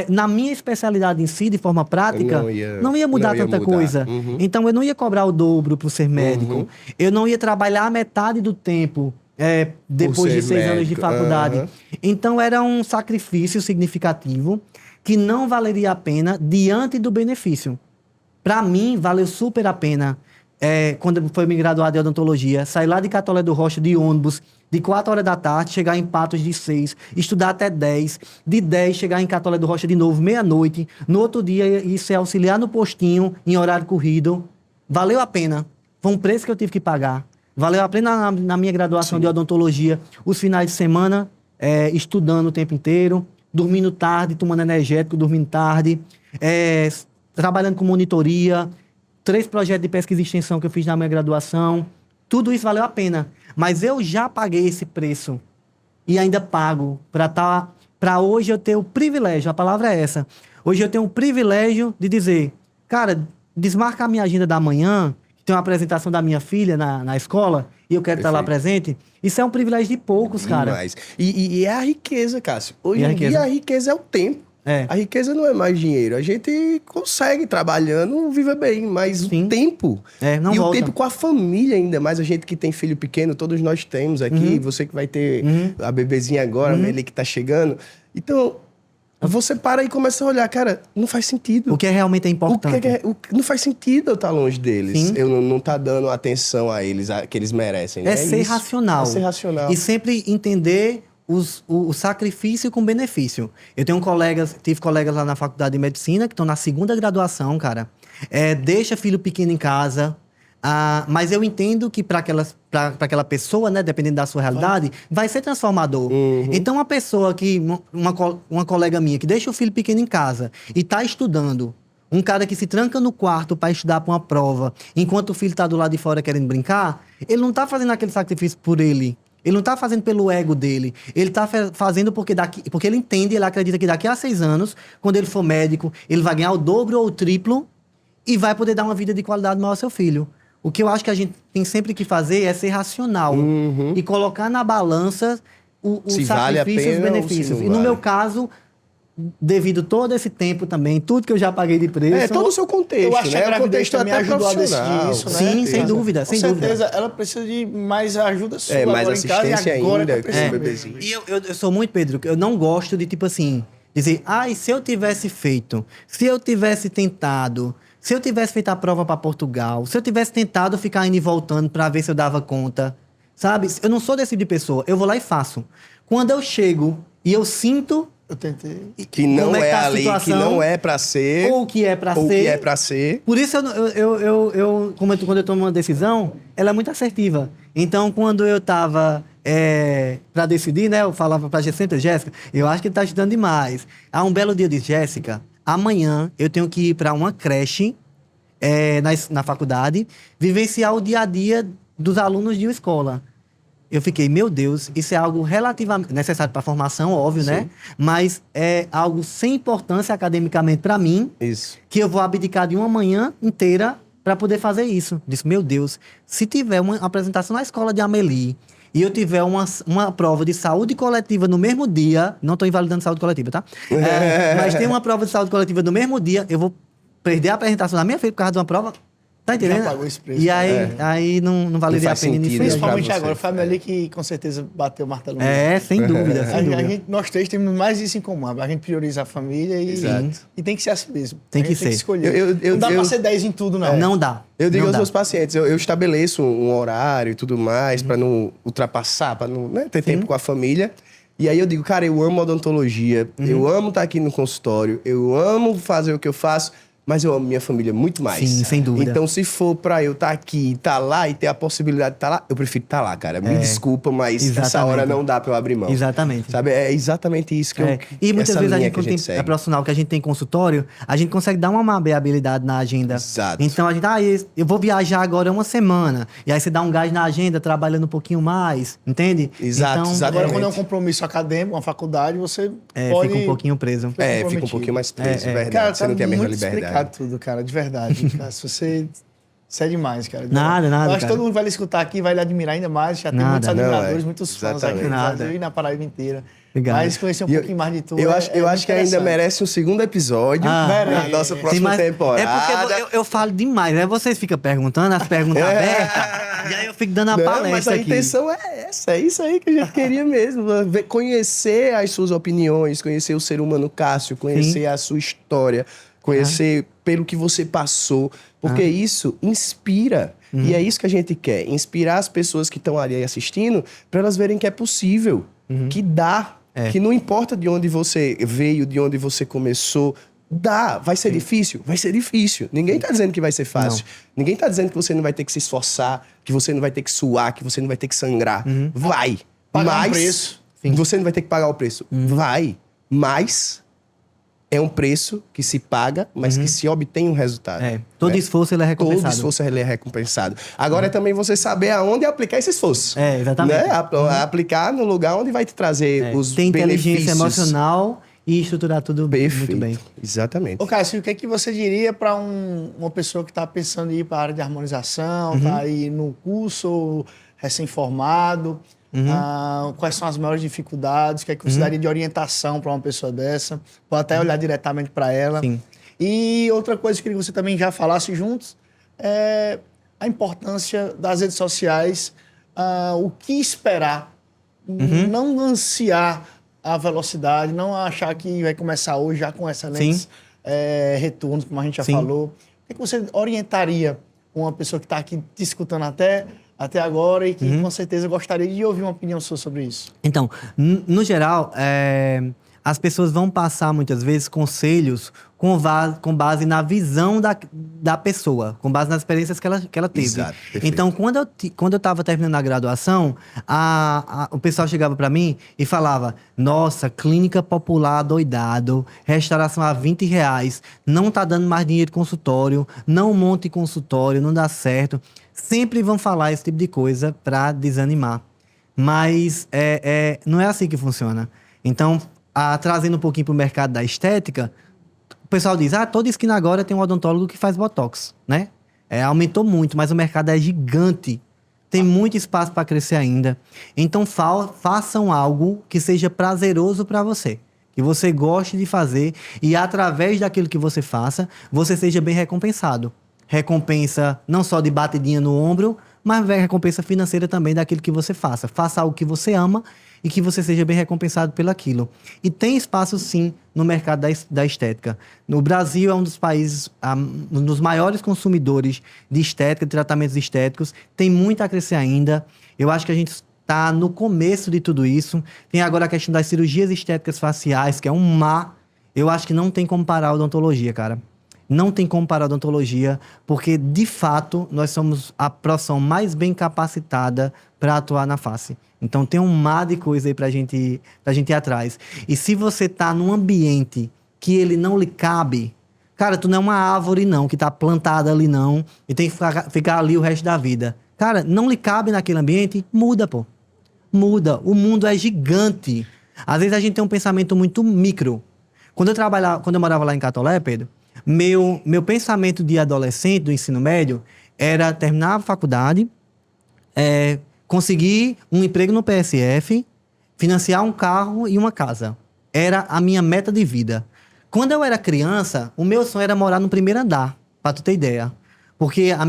Speaker 1: na minha especialidade em si, de forma prática, não ia mudar tanta coisa. Então, eu não ia cobrar o dobro por ser médico. Eu não ia trabalhar metade do tempo depois de 6 anos de faculdade. Então, era um sacrifício significativo que não valeria a pena diante do benefício. Para mim, valeu super a pena, quando foi me graduar de odontologia, sair lá de Catolé do Rocha de ônibus, de 4 horas da tarde, chegar em Patos de 6, estudar até 10, de 10 chegar em Catolé do Rocha de novo, meia-noite, no outro dia ir ser auxiliar no postinho, em horário corrido. Valeu a pena. Foi um preço que eu tive que pagar. Valeu a pena na minha graduação de odontologia, os finais de semana, estudando o tempo inteiro, dormindo tarde, tomando energético, dormindo tarde, trabalhando com monitoria, 3 projetos de pesquisa e extensão que eu fiz na minha graduação. Tudo isso valeu a pena. Mas eu já paguei esse preço e ainda pago para hoje eu ter o privilégio, a palavra é essa. Hoje eu tenho o privilégio de dizer, cara, desmarca a minha agenda da manhã, tem uma apresentação da minha filha na escola e eu quero estar lá presente. Isso é um privilégio de poucos, cara.
Speaker 2: E é a riqueza, Cássio. Hoje em dia a riqueza é o tempo. A riqueza não é mais dinheiro. A gente consegue, trabalhando, viver bem, mas o tempo...
Speaker 1: não volta.
Speaker 2: O tempo com a família ainda mais. A gente que tem filho pequeno, todos nós temos aqui. Você que vai ter a bebezinha agora, a Meli que tá chegando. Então, você para e começa a olhar. Cara, não faz sentido.
Speaker 1: O que realmente é importante.
Speaker 2: Não faz sentido eu estar longe deles. Sim. Eu não tá dando atenção a eles, que eles merecem. Né?
Speaker 1: Ser racional.
Speaker 2: É ser racional.
Speaker 1: E sempre entender... O sacrifício com benefício. Eu tive colegas lá na faculdade de medicina que estão na 2ª graduação, cara. Deixa filho pequeno em casa. Mas eu entendo que para aquela pessoa, né, dependendo da sua realidade, vai ser transformador. Então, uma pessoa uma colega minha que deixa o filho pequeno em casa e está estudando, um cara que se tranca no quarto para estudar para uma prova, enquanto o filho está do lado de fora querendo brincar, ele não está fazendo aquele sacrifício por ele. Ele não está fazendo pelo ego dele. Ele está fazendo porque ele entende, ele acredita que daqui a 6 anos, quando ele for médico, ele vai ganhar o dobro ou o triplo e vai poder dar uma vida de qualidade maior ao seu filho. O que eu acho que a gente tem sempre que fazer é ser racional e colocar na balança o sacrifício e os benefícios. E no meu caso, devido todo esse tempo também, tudo que eu já paguei de preço...
Speaker 2: todo o seu contexto,
Speaker 3: eu acho que a gravidez também ajudou a decidir isso, né?
Speaker 1: Sim, sem dúvida, sem dúvida.
Speaker 3: Com certeza, ela precisa de mais ajuda sua
Speaker 2: mais
Speaker 3: agora em casa e agora
Speaker 2: ainda,
Speaker 3: com esse
Speaker 2: bebezinho.
Speaker 1: E eu sou muito, Pedro, eu não gosto de, tipo assim, dizer, e se eu tivesse feito, se eu tivesse tentado, se eu tivesse feito a prova para Portugal, se eu tivesse tentado ficar indo e voltando para ver se eu dava conta, sabe? Eu não sou desse tipo de pessoa, eu vou lá e faço. Quando eu chego e eu sinto...
Speaker 3: Eu tentei.
Speaker 2: Que não é ali, que não é pra ser.
Speaker 1: Ou que é pra ser.
Speaker 2: Ou que é pra ser.
Speaker 1: Por isso, quando eu tomo uma decisão, ela é muito assertiva. Então, quando eu tava pra decidir, né? Eu falava pra Jéssica, eu acho que ele tá estudando demais. Há um belo dia de Jéssica, amanhã eu tenho que ir pra uma creche na faculdade, vivenciar o dia a dia dos alunos de uma escola. Eu fiquei, meu Deus, isso é algo relativamente necessário para a formação, óbvio, né? Mas é algo sem importância academicamente para mim, que eu vou abdicar de uma manhã inteira para poder fazer isso. Disse, meu Deus, se tiver uma apresentação na escola de Amelie e eu tiver uma prova de saúde coletiva no mesmo dia, não estou invalidando saúde coletiva, tá? Mas tem uma prova de saúde coletiva no mesmo dia, eu vou perder a apresentação da minha filha por causa de uma prova... Tá entendendo?
Speaker 3: Já pagou esse preço.
Speaker 1: E aí não valeria
Speaker 2: Não
Speaker 1: a
Speaker 2: faz
Speaker 1: pena
Speaker 2: sentido,
Speaker 1: iniciar.
Speaker 3: Principalmente
Speaker 2: pra você.
Speaker 3: agora. Foi a Meli que com certeza bateu o martelo.
Speaker 1: Sem dúvida, sem dúvida.
Speaker 3: Nós três temos mais isso em comum. A gente prioriza a família e tem que ser assim mesmo.
Speaker 1: Tem
Speaker 3: A gente
Speaker 1: que
Speaker 3: Tem que
Speaker 1: ser.
Speaker 3: escolher. Não dá pra ser 10 em tudo, não.
Speaker 1: Não dá.
Speaker 2: Eu digo
Speaker 1: não
Speaker 2: aos
Speaker 1: dá.
Speaker 2: meus pacientes, eu estabeleço um horário e tudo mais para não ultrapassar, para não ter tempo com a família. E aí eu digo, cara, eu amo odontologia, eu amo estar aqui no consultório, eu amo fazer o que eu faço, mas eu amo minha família muito mais.
Speaker 1: Sim, sem dúvida.
Speaker 2: Então, se for pra eu estar aqui, estar lá e ter a possibilidade de estar lá, eu prefiro estar lá, cara. Me desculpa, mas essa
Speaker 1: Exatamente.
Speaker 2: hora não dá pra eu abrir mão.
Speaker 1: Exatamente.
Speaker 2: Sabe? É exatamente isso que eu...
Speaker 1: E muitas
Speaker 2: essa
Speaker 1: vezes a
Speaker 2: linha
Speaker 1: gente,
Speaker 2: que
Speaker 1: quando tem
Speaker 2: segue.
Speaker 1: profissional que a gente tem consultório, a gente consegue dar uma maleabilidade na agenda.
Speaker 2: Exato.
Speaker 1: Então a gente, eu vou viajar agora uma semana. E aí você dá um gás na agenda, trabalhando um pouquinho mais, entende?
Speaker 2: Exato,
Speaker 1: então,
Speaker 2: exato.
Speaker 3: Agora, quando é um compromisso acadêmico, uma faculdade, você pode...
Speaker 1: fica um pouquinho preso.
Speaker 2: Fica um pouquinho mais preso, verdade.
Speaker 3: Cara,
Speaker 2: Você não tem a mesma
Speaker 3: muito
Speaker 2: liberdade.
Speaker 3: explicado tudo, cara, de verdade. Cara, se você... Isso é demais, cara.
Speaker 1: Nada.
Speaker 3: Eu acho que
Speaker 1: cara.
Speaker 3: todo mundo vai lhe escutar aqui, vai lhe admirar ainda mais. Já tem
Speaker 1: Nada.
Speaker 3: muitos admiradores,
Speaker 2: Não,
Speaker 3: muitos fãs
Speaker 2: exatamente.
Speaker 3: aqui no
Speaker 1: Nada.
Speaker 3: Brasil e na Paraíba inteira.
Speaker 1: Obrigado.
Speaker 3: Mas conhecer um pouquinho mais de tudo
Speaker 2: Eu acho que ainda
Speaker 3: interessante.
Speaker 2: merece um segundo episódio na nossa próxima temporada.
Speaker 1: É porque eu falo demais, né? Vocês ficam perguntando, as perguntas abertas, e aí eu fico dando a palestra
Speaker 2: mas a
Speaker 1: aqui.
Speaker 2: intenção é essa, é isso aí que a gente queria mesmo. Conhecer as suas opiniões, conhecer o ser humano Cássio, conhecer a sua história, conhecer pelo que você passou, porque isso inspira. E é isso que a gente quer, inspirar as pessoas que estão ali assistindo para elas verem que é possível, que dá, que não importa de onde você veio, de onde você começou, dá. Vai ser difícil? Vai ser difícil. Ninguém tá dizendo que vai ser fácil. Ninguém tá dizendo que você não vai ter que se esforçar, que você não vai ter que suar, que você não vai ter que sangrar. Vai.
Speaker 3: Pagar
Speaker 2: mas
Speaker 3: um preço.
Speaker 2: você não vai ter que pagar o preço. Vai. Mas é um preço que se paga, mas que se obtém um resultado.
Speaker 1: Todo esforço ele é recompensado.
Speaker 2: Todo esforço ele é recompensado. Agora é também você saber aonde aplicar esse esforço.
Speaker 1: Exatamente.
Speaker 2: Né? Aplicar no lugar onde vai te trazer os
Speaker 1: Tem inteligência
Speaker 2: benefícios.
Speaker 1: emocional e estruturar tudo
Speaker 2: Perfeito.
Speaker 1: muito bem.
Speaker 2: Exatamente.
Speaker 3: Ô, Cássio, o que é que você diria para uma pessoa que está pensando em ir para a área de harmonização, está aí no curso ou recém-formado? Quais são as maiores dificuldades? O que é que você daria de orientação para uma pessoa dessa? Pode até olhar diretamente para ela.
Speaker 1: Sim.
Speaker 3: E outra coisa que eu queria que você também já falasse juntos é a importância das redes sociais, o que esperar, não ansiar a velocidade, não achar que vai começar hoje já com excelentes retornos, como a gente já falou. O que você orientaria uma pessoa que está aqui te escutando até agora e que com certeza gostaria de ouvir uma opinião sua sobre isso?
Speaker 1: Então, no geral, as pessoas vão passar muitas vezes conselhos com base na visão da pessoa, com base nas experiências que ela teve.
Speaker 2: Exato, perfeito.
Speaker 1: Então, quando eu estava terminando a graduação, o pessoal chegava para mim e falava: nossa, clínica popular doidado, restauração a R$20, não tá dando mais dinheiro de consultório, não monte consultório, não dá certo. Sempre vão falar esse tipo de coisa para desanimar. Mas não é assim que funciona. Então, trazendo um pouquinho para o mercado da estética, o pessoal diz, toda esquina agora tem um odontólogo que faz botox, né? Aumentou muito, mas o mercado é gigante. Tem muito espaço para crescer ainda. Então, façam algo que seja prazeroso para você. Que você goste de fazer e, através daquilo que você faça, você seja bem recompensado. Recompensa não só de batidinha no ombro, mas recompensa financeira também daquilo que você faça. Faça algo que você ama e que você seja bem recompensado pelaquilo. E tem espaço, sim, no mercado da estética. No Brasil é um dos países, um dos maiores consumidores de estética, de tratamentos estéticos. Tem muito a crescer ainda. Eu acho que a gente está no começo de tudo isso. Tem agora a questão das cirurgias estéticas faciais, que é um mar. Eu acho que não tem como parar a odontologia, cara. Não tem como parar a odontologia, porque, de fato, nós somos a profissão mais bem capacitada para atuar na face. Então, tem um mar de coisa aí pra gente ir atrás. E se você tá num ambiente que ele não lhe cabe, cara, tu não é uma árvore, não, que tá plantada ali, não, e tem que ficar ali o resto da vida. Cara, não lhe cabe naquele ambiente, muda, pô. Muda. O mundo é gigante. Às vezes a gente tem um pensamento muito micro. Quando eu morava lá em Catolé, Pedro, meu pensamento de adolescente, do ensino médio, era terminar a faculdade, conseguir um emprego no PSF, financiar um carro e uma casa. Era a minha meta de vida. Quando eu era criança, o meu sonho era morar no primeiro andar, pra tu ter ideia. Porque a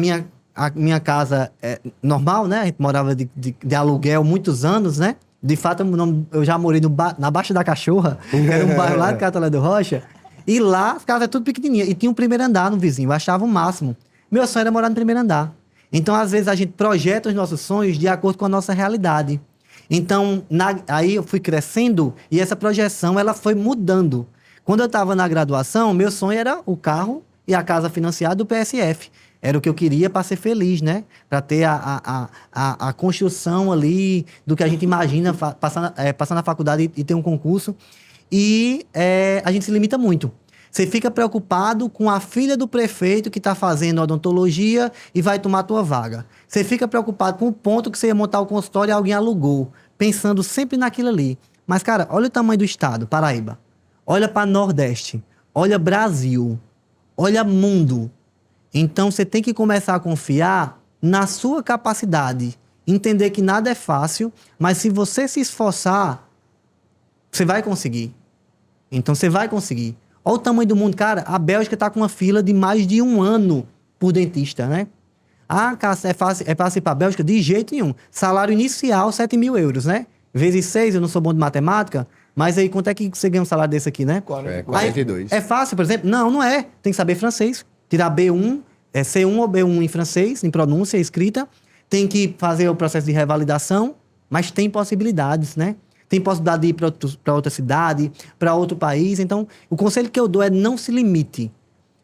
Speaker 1: minha casa é normal, né? A gente morava de aluguel muitos anos, né? De fato, eu já morei na Baixa da Cachorra, que era um bairro lá de Catolé do Rocha. E lá, as casas eram tudo pequenininhas. E tinha um primeiro andar no vizinho, eu achava o máximo. Meu sonho era morar no primeiro andar. Então, às vezes, a gente projeta os nossos sonhos de acordo com a nossa realidade. Então, aí eu fui crescendo e essa projeção, ela foi mudando. Quando eu estava na graduação, meu sonho era o carro e a casa financiada do PSF. Era o que eu queria para ser feliz, né? Para ter a construção ali do que a gente imagina, passar na faculdade e ter um concurso. E a gente se limita muito. Você fica preocupado com a filha do prefeito que está fazendo odontologia e vai tomar a tua vaga. Você fica preocupado com o ponto que você ia montar o consultório e alguém alugou, pensando sempre naquilo ali. Mas, cara, olha o tamanho do estado, Paraíba. Olha para Nordeste. Olha Brasil. Olha mundo. Então, você tem que começar a confiar na sua capacidade. Entender que nada é fácil, mas se você se esforçar, você vai conseguir. Então, você vai conseguir. Olha o tamanho do mundo. Cara, a Bélgica está com uma fila de mais de 1 ano por dentista, né? Ah, Cássio, é fácil ir para a Bélgica? De jeito nenhum. Salário inicial, 7.000 euros, né? Vezes 6, eu não sou bom de matemática, mas aí quanto é que você ganha um salário desse aqui, né?
Speaker 2: 42.
Speaker 1: Aí, é fácil, por exemplo? Não, não é. Tem que saber francês. Tirar B1, C1 ou B1 em francês, em pronúncia, escrita. Tem que fazer o processo de revalidação, mas tem possibilidades, né? Tem possibilidade de ir para outra cidade, para outro país. Então, o conselho que eu dou é não se limite.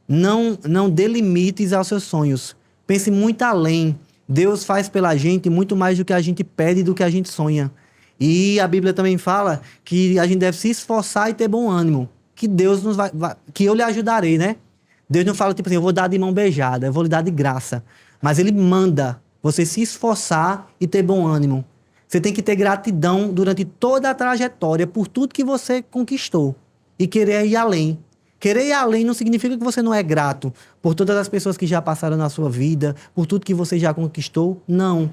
Speaker 1: Não dê limites aos seus sonhos. Pense muito além. Deus faz pela gente muito mais do que a gente pede, do que a gente sonha. E a Bíblia também fala que a gente deve se esforçar e ter bom ânimo. Que Deus nos que eu lhe ajudarei, né? Deus não fala tipo assim, eu vou dar de mão beijada, eu vou lhe dar de graça. Mas Ele manda você se esforçar e ter bom ânimo. Você tem que ter gratidão durante toda a trajetória por tudo que você conquistou. E querer ir além. Querer ir além não significa que você não é grato por todas as pessoas que já passaram na sua vida, por tudo que você já conquistou. Não.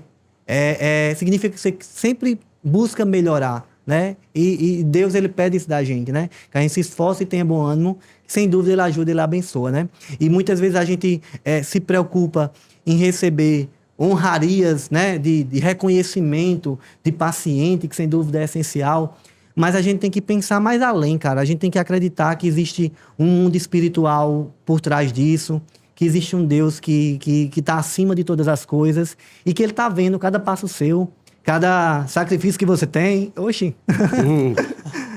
Speaker 1: Significa que você sempre busca melhorar, né? E Deus, Ele pede isso da gente, né? Que a gente se esforce e tenha bom ânimo. Sem dúvida, Ele ajuda, Ele abençoa, né? E muitas vezes a gente se preocupa em receber honrarias, né, de reconhecimento, de paciente, que sem dúvida é essencial. Mas a gente tem que pensar mais além, cara. A gente tem que acreditar que existe um mundo espiritual por trás disso, que existe um Deus que está acima de todas as coisas e que Ele está vendo cada passo seu, cada sacrifício que você tem. Oxi!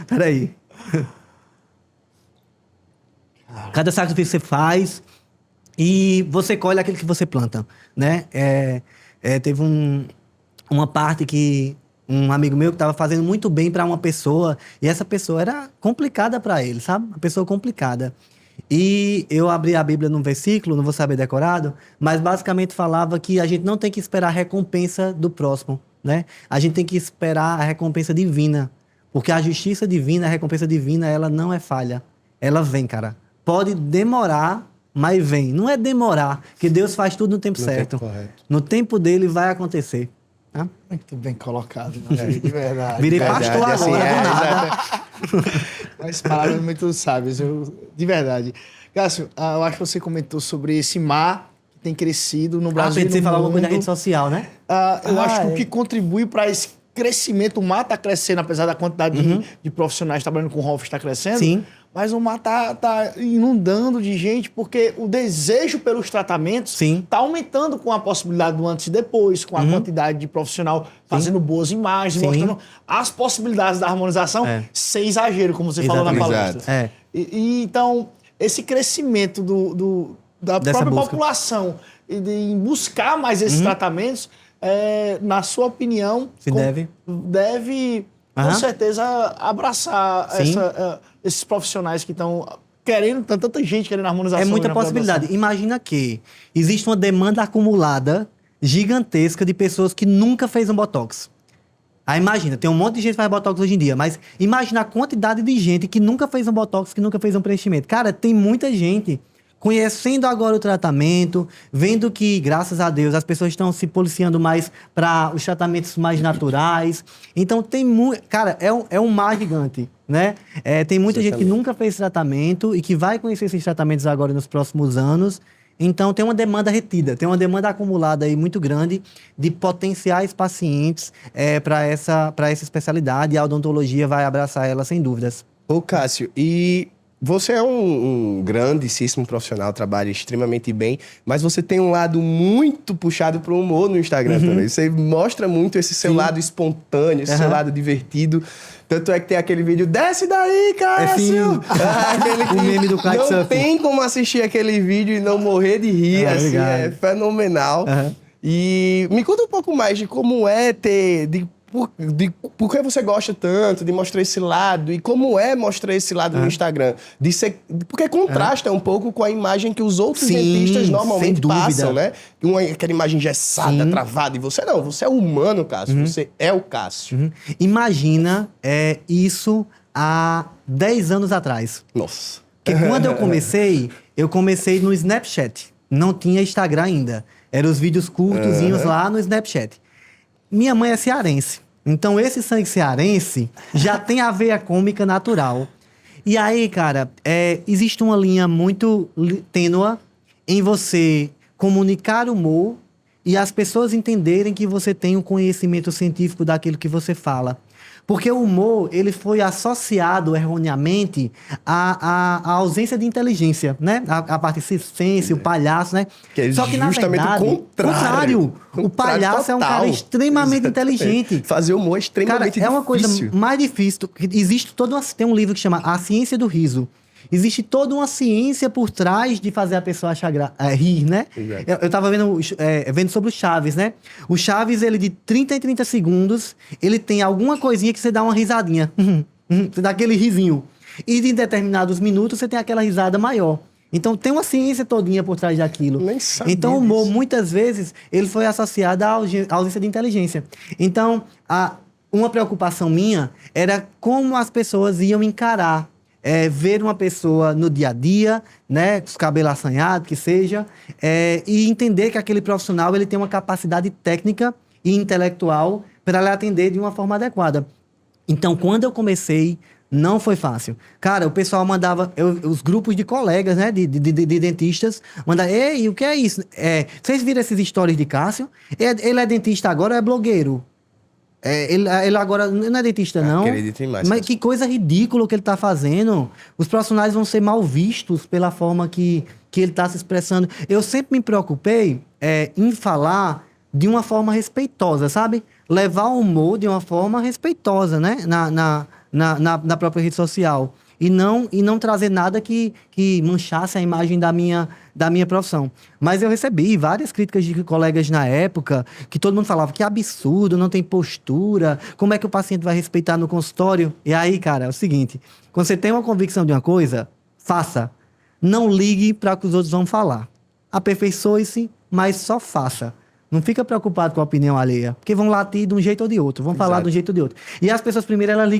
Speaker 1: Peraí. Cada sacrifício que você faz... E você colhe aquilo que você planta, né? Teve uma parte que um amigo meu que estava fazendo muito bem para uma pessoa e essa pessoa era complicada para ele, sabe? Uma pessoa complicada. E eu abri a Bíblia num versículo, não vou saber decorado, mas basicamente falava que a gente não tem que esperar a recompensa do próximo, né? A gente tem que esperar a recompensa divina, porque a justiça divina, a recompensa divina, ela não é falha. Ela vem, cara. Pode demorar, mas vem. Não é demorar, que Deus faz tudo no tempo certo. No tempo dele vai acontecer. Tá?
Speaker 3: Muito bem colocado, né? De verdade.
Speaker 1: Virei pastor agora,
Speaker 3: assim,
Speaker 1: do nada.
Speaker 3: Mas palavras muito sábias, de verdade. Cássio, eu acho que você comentou sobre esse mar que tem crescido no Brasil e no
Speaker 1: você falava
Speaker 3: mundo.
Speaker 1: muito na rede social, né?
Speaker 3: Eu acho que o que contribui para esse crescimento, o mar está crescendo, apesar da quantidade de profissionais trabalhando com Hoff está crescendo.
Speaker 1: Sim.
Speaker 3: Mas o mar tá inundando de gente, porque o desejo pelos tratamentos está aumentando com a possibilidade do antes e depois, com a quantidade de profissional fazendo boas imagens, mostrando as possibilidades da harmonização, sem exagero, como você falou na palestra. Então, esse crescimento da própria população em buscar mais esses tratamentos, na sua opinião, deve com certeza abraçar esses profissionais que estão querendo, tanta gente querendo harmonização.
Speaker 1: É muita possibilidade. Imagina que existe uma demanda acumulada gigantesca de pessoas que nunca fez um Botox. Aí imagina, tem um monte de gente que faz Botox hoje em dia, mas imagina a quantidade de gente que nunca fez um Botox, que nunca fez um preenchimento. Cara, tem muita gente conhecendo agora o tratamento, vendo que, graças a Deus, as pessoas estão se policiando mais para os tratamentos mais naturais. Então, tem muito... Cara, é um mar gigante, né? Tem muita gente que nunca fez tratamento e que vai conhecer esses tratamentos agora nos próximos anos. Então tem uma demanda retida, tem uma demanda acumulada aí muito grande de potenciais pacientes para essa especialidade, e a odontologia vai abraçar ela sem dúvidas.
Speaker 2: Ô, Cássio, e você é um grandíssimo profissional, trabalha extremamente bem, mas você tem um lado muito puxado para o humor no Instagram também. Você mostra muito esse seu lado espontâneo, esse seu lado divertido. Tanto é que tem aquele vídeo, desce daí, Cássio!
Speaker 1: O meme do kitesurf.
Speaker 2: Não tem como assistir aquele vídeo e não morrer de rir, assim, é fenomenal. E me conta um pouco mais de como é ter... por que você gosta tanto de mostrar esse lado e como é mostrar esse lado no Instagram? Porque contrasta um pouco com a imagem que os outros dentistas normalmente passam, né? Aquela imagem engessada, travada. E você não, você é humano, Cássio. Você é o Cássio.
Speaker 1: Imagina isso há 10 anos atrás.
Speaker 2: Nossa.
Speaker 1: Porque quando eu comecei no Snapchat. Não tinha Instagram ainda. Eram os vídeos curtozinhos lá no Snapchat. Minha mãe é cearense. Então, esse sangue cearense já tem a veia cômica natural. E aí, cara, existe uma linha muito tênua em você comunicar humor e as pessoas entenderem que você tem um conhecimento científico daquilo que você fala. Porque o humor, ele foi associado erroneamente à ausência de inteligência, né? A parte circense, o palhaço, né?
Speaker 2: Que é
Speaker 1: Só que, na
Speaker 2: justamente
Speaker 1: verdade,
Speaker 2: o contrário.
Speaker 1: O palhaço
Speaker 2: total.
Speaker 1: é um cara extremamente inteligente.
Speaker 2: Fazer humor é extremamente difícil.
Speaker 1: Cara, é uma coisa mais difícil. Existe tem um livro que chama A Ciência do Riso. Existe toda uma ciência por trás de fazer a pessoa rir, né? Eu tava vendo sobre o Chaves, né? O Chaves, ele de 30 em 30 segundos, ele tem alguma coisinha que você dá uma risadinha. Você dá aquele risinho. E de determinados minutos, você tem aquela risada maior. Então, tem uma ciência todinha por trás daquilo.
Speaker 2: Nem sabia
Speaker 1: então, o humor,
Speaker 2: disso.
Speaker 1: muitas vezes, ele foi associado à ausência de inteligência. Então, uma preocupação minha era como as pessoas iam encarar ver uma pessoa no dia a dia, né, com os cabelos assanhados, que seja, e entender que aquele profissional ele tem uma capacidade técnica e intelectual para lhe atender de uma forma adequada. Então, quando eu comecei, não foi fácil. Cara, o pessoal mandava, os grupos de colegas, né, de dentistas, mandavam, ei, o que é isso? Vocês viram esses stories de Cássio? Ele é dentista agora ou é blogueiro? Ele agora não é dentista, não.
Speaker 2: Acreditem mais.
Speaker 1: Mas que coisa ridícula que ele está fazendo. Os profissionais vão ser mal vistos pela forma que ele está se expressando. Eu sempre me preocupei em falar de uma forma respeitosa, sabe? Levar o humor de uma forma respeitosa, né? Na própria rede social. E não trazer nada que manchasse a imagem da minha profissão. Mas eu recebi várias críticas de colegas na época, que todo mundo falava que absurdo, não tem postura, como é que o paciente vai respeitar no consultório? E aí, cara, é o seguinte, quando você tem uma convicção de uma coisa, faça. Não ligue para o que os outros vão falar. Aperfeiçoe-se, mas só faça. Não fica preocupado com a opinião alheia, porque vão latir de um jeito ou de outro, vão falar de um jeito ou de outro. E as pessoas primeiro elas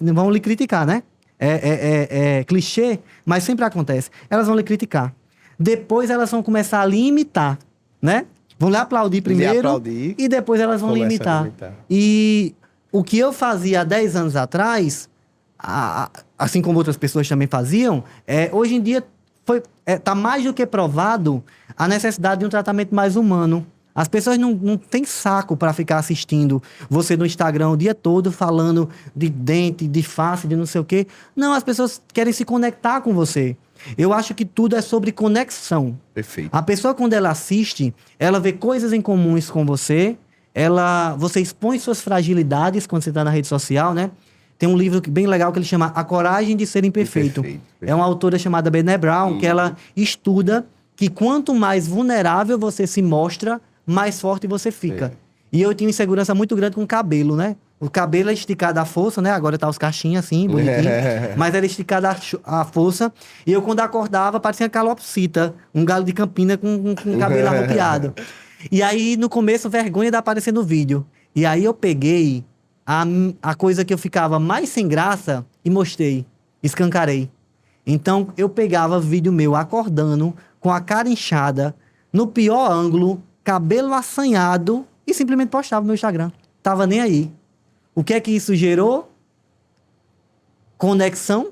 Speaker 1: vão lhe criticar, né? É clichê, mas sempre acontece. Elas vão lhe criticar. Depois elas vão começar a lhe imitar, né? Vão lhe aplaudir primeiro e depois elas vão lhe imitar. E o que eu fazia há 10 anos atrás, assim como outras pessoas também faziam, hoje em dia tá mais do que provado a necessidade de um tratamento mais humano. As pessoas não têm saco para ficar assistindo você no Instagram o dia todo falando de dente, de face, de não sei o quê. Não, as pessoas querem se conectar com você. Eu acho que tudo é sobre conexão.
Speaker 2: Perfeito.
Speaker 1: A pessoa, quando ela assiste, ela vê coisas em comuns com você, você expõe suas fragilidades quando você está na rede social, né? Tem um livro bem legal que ele chama A Coragem de Ser Imperfeito. Perfeito. É uma autora chamada Brené Brown, que ela estuda que quanto mais vulnerável você se mostra, mais forte você fica. E eu tinha insegurança muito grande com o cabelo, né? O cabelo é esticado à força, né? Agora tá os cachinhos assim, bonitinho. Mas era esticado à força. E eu, quando acordava, parecia uma calopsita. Um galo de Campina com cabelo arrupiado. E aí, no começo, vergonha de aparecer no vídeo. E aí eu peguei a coisa que eu ficava mais sem graça e mostrei. Escancarei. Então, eu pegava vídeo meu acordando, com a cara inchada, no pior ângulo, cabelo assanhado, e simplesmente postava no meu Instagram. Tava nem aí. O que é que isso gerou? Conexão.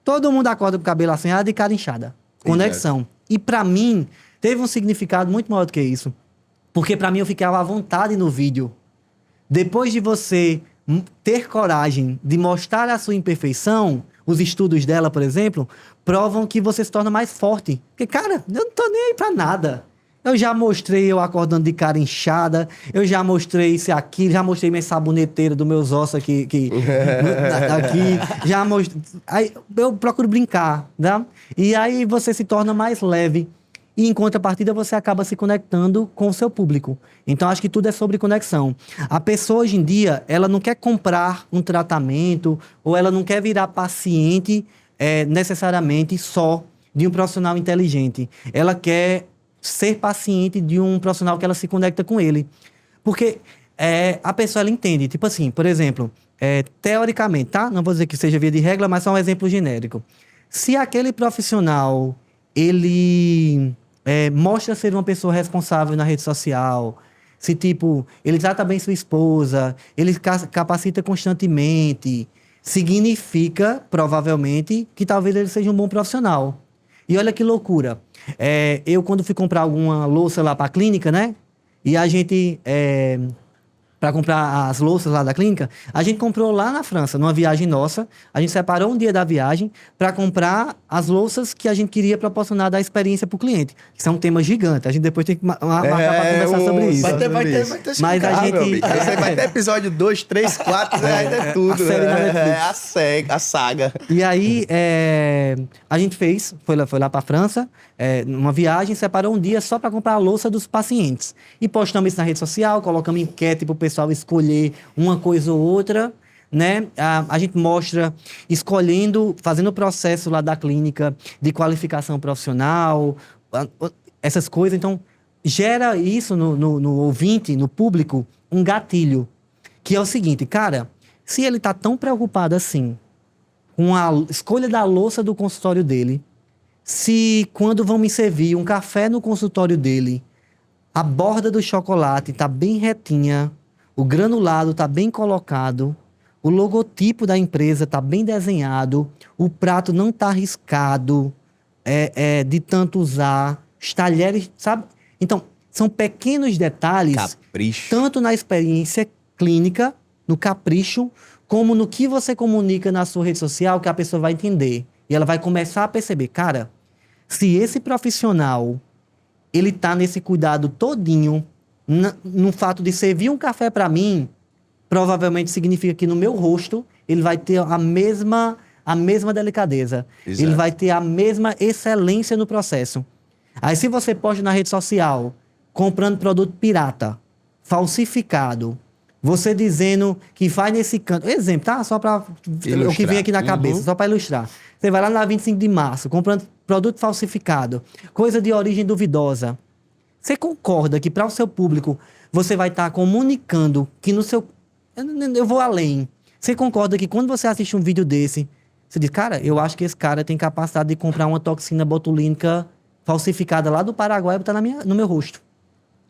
Speaker 1: Todo mundo acorda com cabelo assanhado e cara inchada. Conexão. E pra mim, teve um significado muito maior do que isso. Porque para mim eu ficava à vontade no vídeo. Depois de você ter coragem de mostrar a sua imperfeição, os estudos dela, por exemplo, provam que você se torna mais forte. Porque, cara, eu não tô nem aí pra nada. Eu já mostrei eu acordando de cara inchada, eu já mostrei isso aqui, já mostrei minha saboneteira dos meus ossos aqui, já mostrei... Aí eu procuro brincar, né? E aí você se torna mais leve. E em contrapartida você acaba se conectando com o seu público. Então acho que tudo é sobre conexão. A pessoa hoje em dia, ela não quer comprar um tratamento ou ela não quer virar paciente necessariamente só de um profissional inteligente. Ela quer ser paciente de um profissional que ela se conecta com ele. Porque a pessoa, ela entende. Tipo assim, por exemplo, teoricamente, tá? Não vou dizer que seja via de regra, mas só um exemplo genérico. Se aquele profissional, ele mostra ser uma pessoa responsável na rede social, se tipo, ele trata bem sua esposa, ele capacita constantemente, significa, provavelmente, que talvez ele seja um bom profissional. E olha que loucura. Eu, quando fui comprar alguma louça lá para a clínica, né? E a gente, para comprar as louças lá da clínica, a gente comprou lá na França, numa viagem nossa. A gente separou um dia da viagem para comprar as louças que a gente queria proporcionar da experiência para o cliente. Isso é um tema gigante. A gente depois tem que marcar para conversar sobre isso.
Speaker 3: Vai ter
Speaker 1: Mas a gente...
Speaker 2: Você vai ter episódio 2, 3, 4, vai ter tudo.
Speaker 1: A série na Netflix.
Speaker 2: A saga.
Speaker 1: E aí, a gente foi lá para a França, numa viagem, separou um dia só para comprar a louça dos pacientes. E postamos isso na rede social, colocamos enquete para o pessoal escolher uma coisa ou outra, né? A gente mostra escolhendo, fazendo o processo lá da clínica de qualificação profissional, essas coisas. Então, gera isso no ouvinte, no público, um gatilho, que é o seguinte, cara, se ele está tão preocupado assim com a escolha da louça do consultório dele, se quando vão me servir um café no consultório dele, a borda do chocolate está bem retinha, o granulado está bem colocado, o logotipo da empresa está bem desenhado, o prato não está riscado de tanto usar, os talheres, sabe? Então, são pequenos detalhes,
Speaker 2: Capricho.
Speaker 1: tanto na experiência clínica, no capricho, como no que você comunica na sua rede social, que a pessoa vai entender. E ela vai começar a perceber, cara, se esse profissional, ele tá nesse cuidado todinho, no fato de servir um café para mim, provavelmente significa que no meu rosto, ele vai ter a mesma delicadeza.
Speaker 2: Exato.
Speaker 1: Ele vai ter a mesma excelência no processo. Aí se você posta na rede social, comprando produto pirata, falsificado, você dizendo que faz nesse canto... Exemplo, tá? Só para o que vem aqui na cabeça, só para ilustrar. Você vai lá na 25 de março, comprando produto falsificado, coisa de origem duvidosa. Você concorda que para o seu público, você vai estar comunicando que no seu... Eu vou além. Você concorda que quando você assiste um vídeo desse, você diz, cara, eu acho que esse cara tem capacidade de comprar uma toxina botulínica falsificada lá do Paraguai e botar no meu rosto.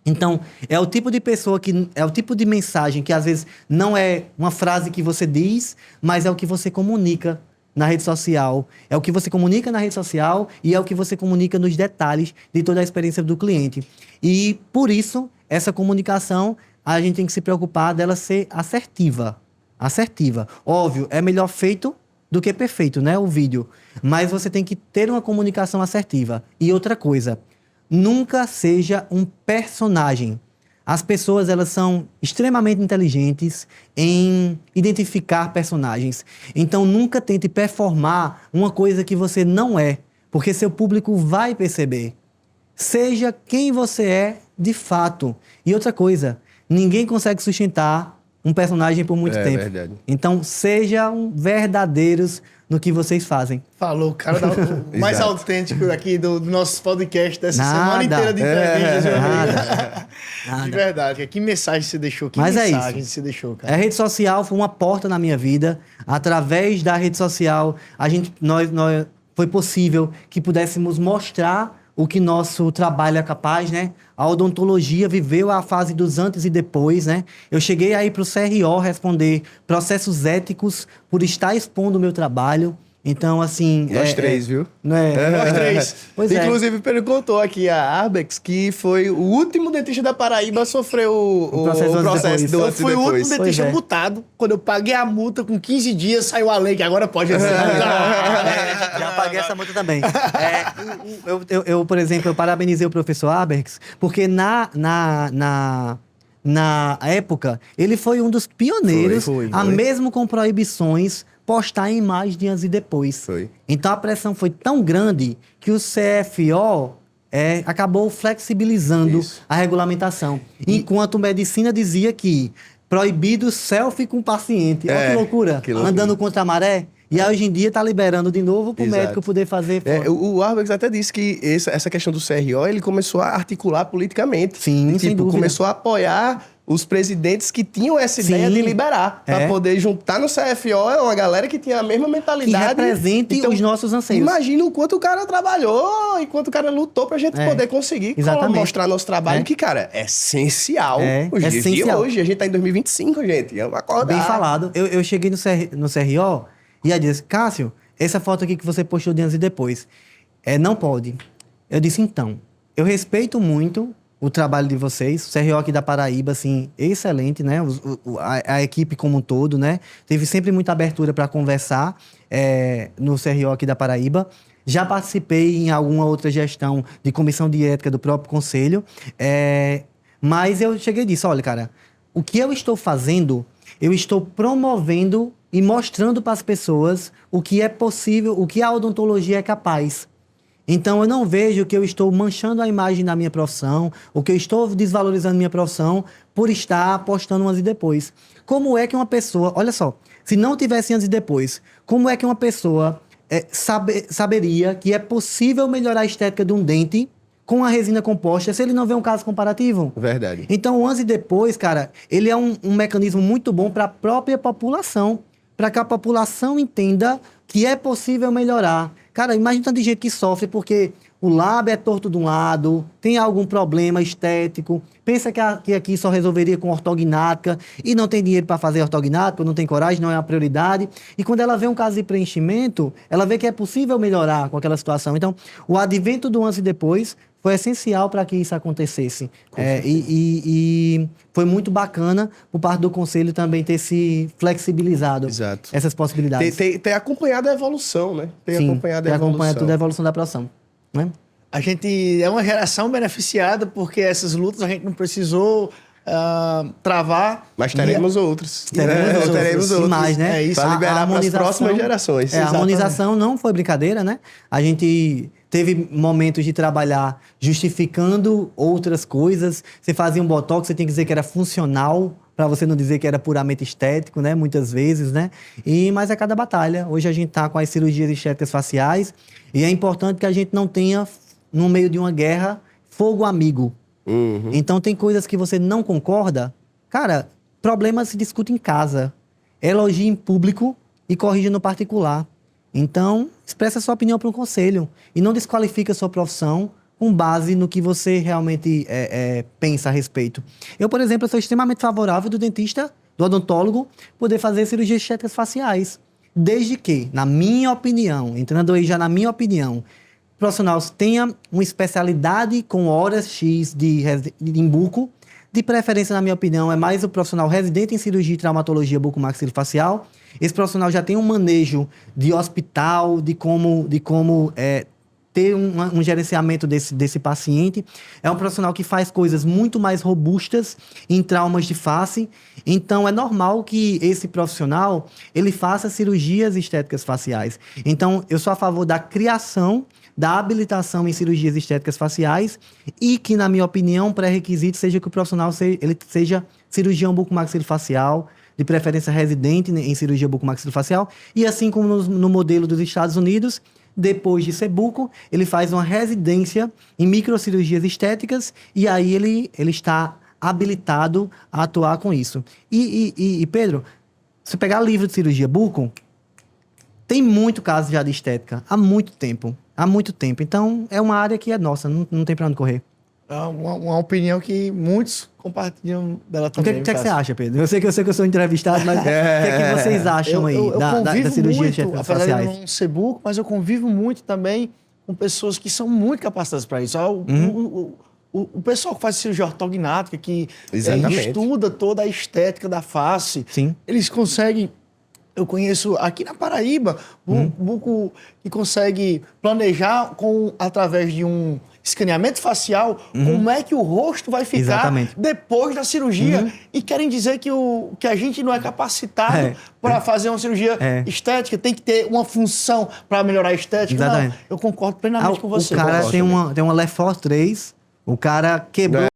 Speaker 1: Então, é o tipo de pessoa é o tipo de mensagem que às vezes não é uma frase que você diz, mas é o que você comunica na rede social. É o que você comunica na rede social e é o que você comunica nos detalhes de toda a experiência do cliente. E, por isso, essa comunicação, a gente tem que se preocupar dela ser assertiva. Assertiva. Óbvio, é melhor feito do que perfeito, né? O vídeo. Mas você tem que ter uma comunicação assertiva. E outra coisa... Nunca seja um personagem. As pessoas, elas são extremamente inteligentes em identificar personagens. Então, nunca tente performar uma coisa que você não é, porque seu público vai perceber. Seja quem você é de fato. E outra coisa, ninguém consegue sustentar um personagem por muito tempo.
Speaker 2: Verdade.
Speaker 1: Então, sejam verdadeiros no que vocês fazem.
Speaker 3: Falou, o cara mais autêntico aqui do nosso podcast dessa semana inteira de entrevistas, meu amigo. De verdade. Que mensagem você deixou? Que
Speaker 1: Mas
Speaker 3: mensagem
Speaker 1: é isso.
Speaker 3: você deixou, cara?
Speaker 1: A rede social foi uma porta na minha vida. Através da rede social, nós foi possível que pudéssemos mostrar o que nosso trabalho é capaz, né? A odontologia viveu a fase dos antes e depois, né? Eu cheguei aí para o CRO responder processos éticos por estar expondo o meu trabalho. Então, assim...
Speaker 2: Nós três, viu?
Speaker 1: Não é?
Speaker 3: Nós três.
Speaker 1: Pois é.
Speaker 2: Inclusive, Pedro contou aqui a Arbex que foi o último dentista da Paraíba a sofrer o processo do
Speaker 3: Eu
Speaker 2: antes e
Speaker 3: fui o último
Speaker 2: depois.
Speaker 3: dentista
Speaker 1: Pois é.
Speaker 3: multado. Quando eu paguei a multa, com 15 dias, saiu a lei que agora pode executar.
Speaker 1: Já paguei essa multa também. Eu, por exemplo, eu parabenizei o professor Aberx, porque na época, ele foi um dos pioneiros,
Speaker 2: Foi.
Speaker 1: mesmo com proibições, postar imagens de antes e depois.
Speaker 2: Foi.
Speaker 1: Então a pressão foi tão grande que o CFO acabou flexibilizando
Speaker 2: Isso.
Speaker 1: a regulamentação. Enquanto medicina dizia que proibido selfie com paciente. Olha que loucura. Andando contra a maré. E aí, hoje em dia, tá liberando de novo para o médico poder fazer...
Speaker 2: O Arbex até disse que essa questão do CRO, ele começou a articular politicamente.
Speaker 1: Sim, sem dúvida.
Speaker 2: Começou a apoiar os presidentes que tinham essa ideia de liberar. Para poder juntar no CFO uma galera que tinha a mesma mentalidade.
Speaker 1: Que represente os nossos anseios.
Speaker 2: Imagina o quanto o cara trabalhou e quanto o cara lutou pra gente poder conseguir mostrar nosso trabalho, que, cara, é essencial. Os dias de hoje. A gente tá em 2025, gente. Vamos acordar.
Speaker 1: Bem falado. Eu cheguei no CRO e aí disse, Cássio, essa foto aqui que você postou de antes e depois, não pode. Eu disse, então, eu respeito muito o trabalho de vocês, o CRO aqui da Paraíba, assim, excelente, né? A equipe como um todo, né? Teve sempre muita abertura para conversar no CRO aqui da Paraíba. Já participei em alguma outra gestão de comissão de ética do próprio conselho, mas eu cheguei e disse, olha, cara, o que eu estou fazendo, eu estou promovendo e mostrando para as pessoas o que é possível, o que a odontologia é capaz. Então, eu não vejo que eu estou manchando a imagem da minha profissão, ou que eu estou desvalorizando minha profissão por estar postando antes e depois. Como é que uma pessoa... Olha só, se não tivesse antes e depois, como é que uma pessoa saberia que é possível melhorar a estética de um dente com a resina composta se ele não vê um caso comparativo?
Speaker 2: Verdade.
Speaker 1: Então, o antes e depois, cara, ele é um mecanismo muito bom para a própria população, para que a população entenda que é possível melhorar. Cara, imagina tanta gente que sofre porque o lábio é torto de um lado, tem algum problema estético, pensa que aqui só resolveria com ortognática e não tem dinheiro para fazer ortognática, não tem coragem, não é uma prioridade. E quando ela vê um caso de preenchimento, ela vê que é possível melhorar com aquela situação. Então, o advento do antes e depois foi essencial para que isso acontecesse. E foi muito bacana por parte do Conselho também ter se flexibilizado essas possibilidades.
Speaker 2: Ter acompanhado a evolução, né? Ter acompanhado
Speaker 1: toda a evolução da profissão. Né?
Speaker 3: A gente é uma geração beneficiada porque essas lutas a gente não precisou travar.
Speaker 2: Mas teremos outros.
Speaker 1: Teremos outros. Mais, né?
Speaker 3: É isso.
Speaker 2: Para liberar para as próximas gerações.
Speaker 1: A harmonização não foi brincadeira, né? A gente teve momentos de trabalhar justificando outras coisas. Você fazia um botox, você tinha que dizer que era funcional, para você não dizer que era puramente estético, né? Muitas vezes, né? Mas é cada batalha. Hoje a gente está com as cirurgias estéticas faciais e é importante que a gente não tenha, no meio de uma guerra, fogo amigo.
Speaker 2: Uhum.
Speaker 1: Então tem coisas que você não concorda. Cara, problemas se discutem em casa. Elogie em público e corrija no particular. Então, expressa a sua opinião para um conselho e não desqualifique a sua profissão com base no que você realmente pensa a respeito. Eu, por exemplo, sou extremamente favorável do dentista, do odontólogo, poder fazer cirurgias estéticas faciais. Desde que, na minha opinião, entrando aí já na minha opinião, o profissional tenha uma especialidade com horas X em buco. De preferência, na minha opinião, é mais o profissional residente em cirurgia e traumatologia bucomaxilofacial. Esse profissional já tem um manejo de hospital, de como ter um gerenciamento desse paciente. É um profissional que faz coisas muito mais robustas em traumas de face. Então, é normal que esse profissional ele faça cirurgias estéticas faciais. Então, eu sou a favor da criação da habilitação em cirurgias estéticas faciais e que, na minha opinião, um pré-requisito seja que o profissional seja cirurgião bucomaxilofacial, de preferência residente em cirurgia bucomaxilofacial, e assim como no modelo dos Estados Unidos, depois de ser buco, ele faz uma residência em microcirurgias estéticas e aí ele está habilitado a atuar com isso. E Pedro, se pegar livro de cirurgia buco, tem muito caso já de estética, há muito tempo. Então, é uma área que é nossa, não tem para onde correr.
Speaker 3: É uma opinião que muitos compartilham dela
Speaker 1: O
Speaker 3: também.
Speaker 1: que é que você acha, Pedro? Eu sei que eu sou entrevistado, mas o que é que vocês acham aí da cirurgia
Speaker 3: muito, apesar de eu
Speaker 1: faciais?
Speaker 3: não ser buco, mas eu convivo muito também com pessoas que são muito capacitadas para isso. O pessoal que faz cirurgia ortognática, que estuda toda a estética da face,
Speaker 1: Sim.
Speaker 3: eles conseguem... Eu conheço aqui na Paraíba, buco que consegue planejar através de um escaneamento facial como é que o rosto vai ficar depois da cirurgia. E querem dizer que a gente não é capacitado para fazer uma cirurgia estética, tem que ter uma função para melhorar a estética. Não, eu concordo plenamente com você.
Speaker 1: O cara tem uma Lefor 3, o cara quebrou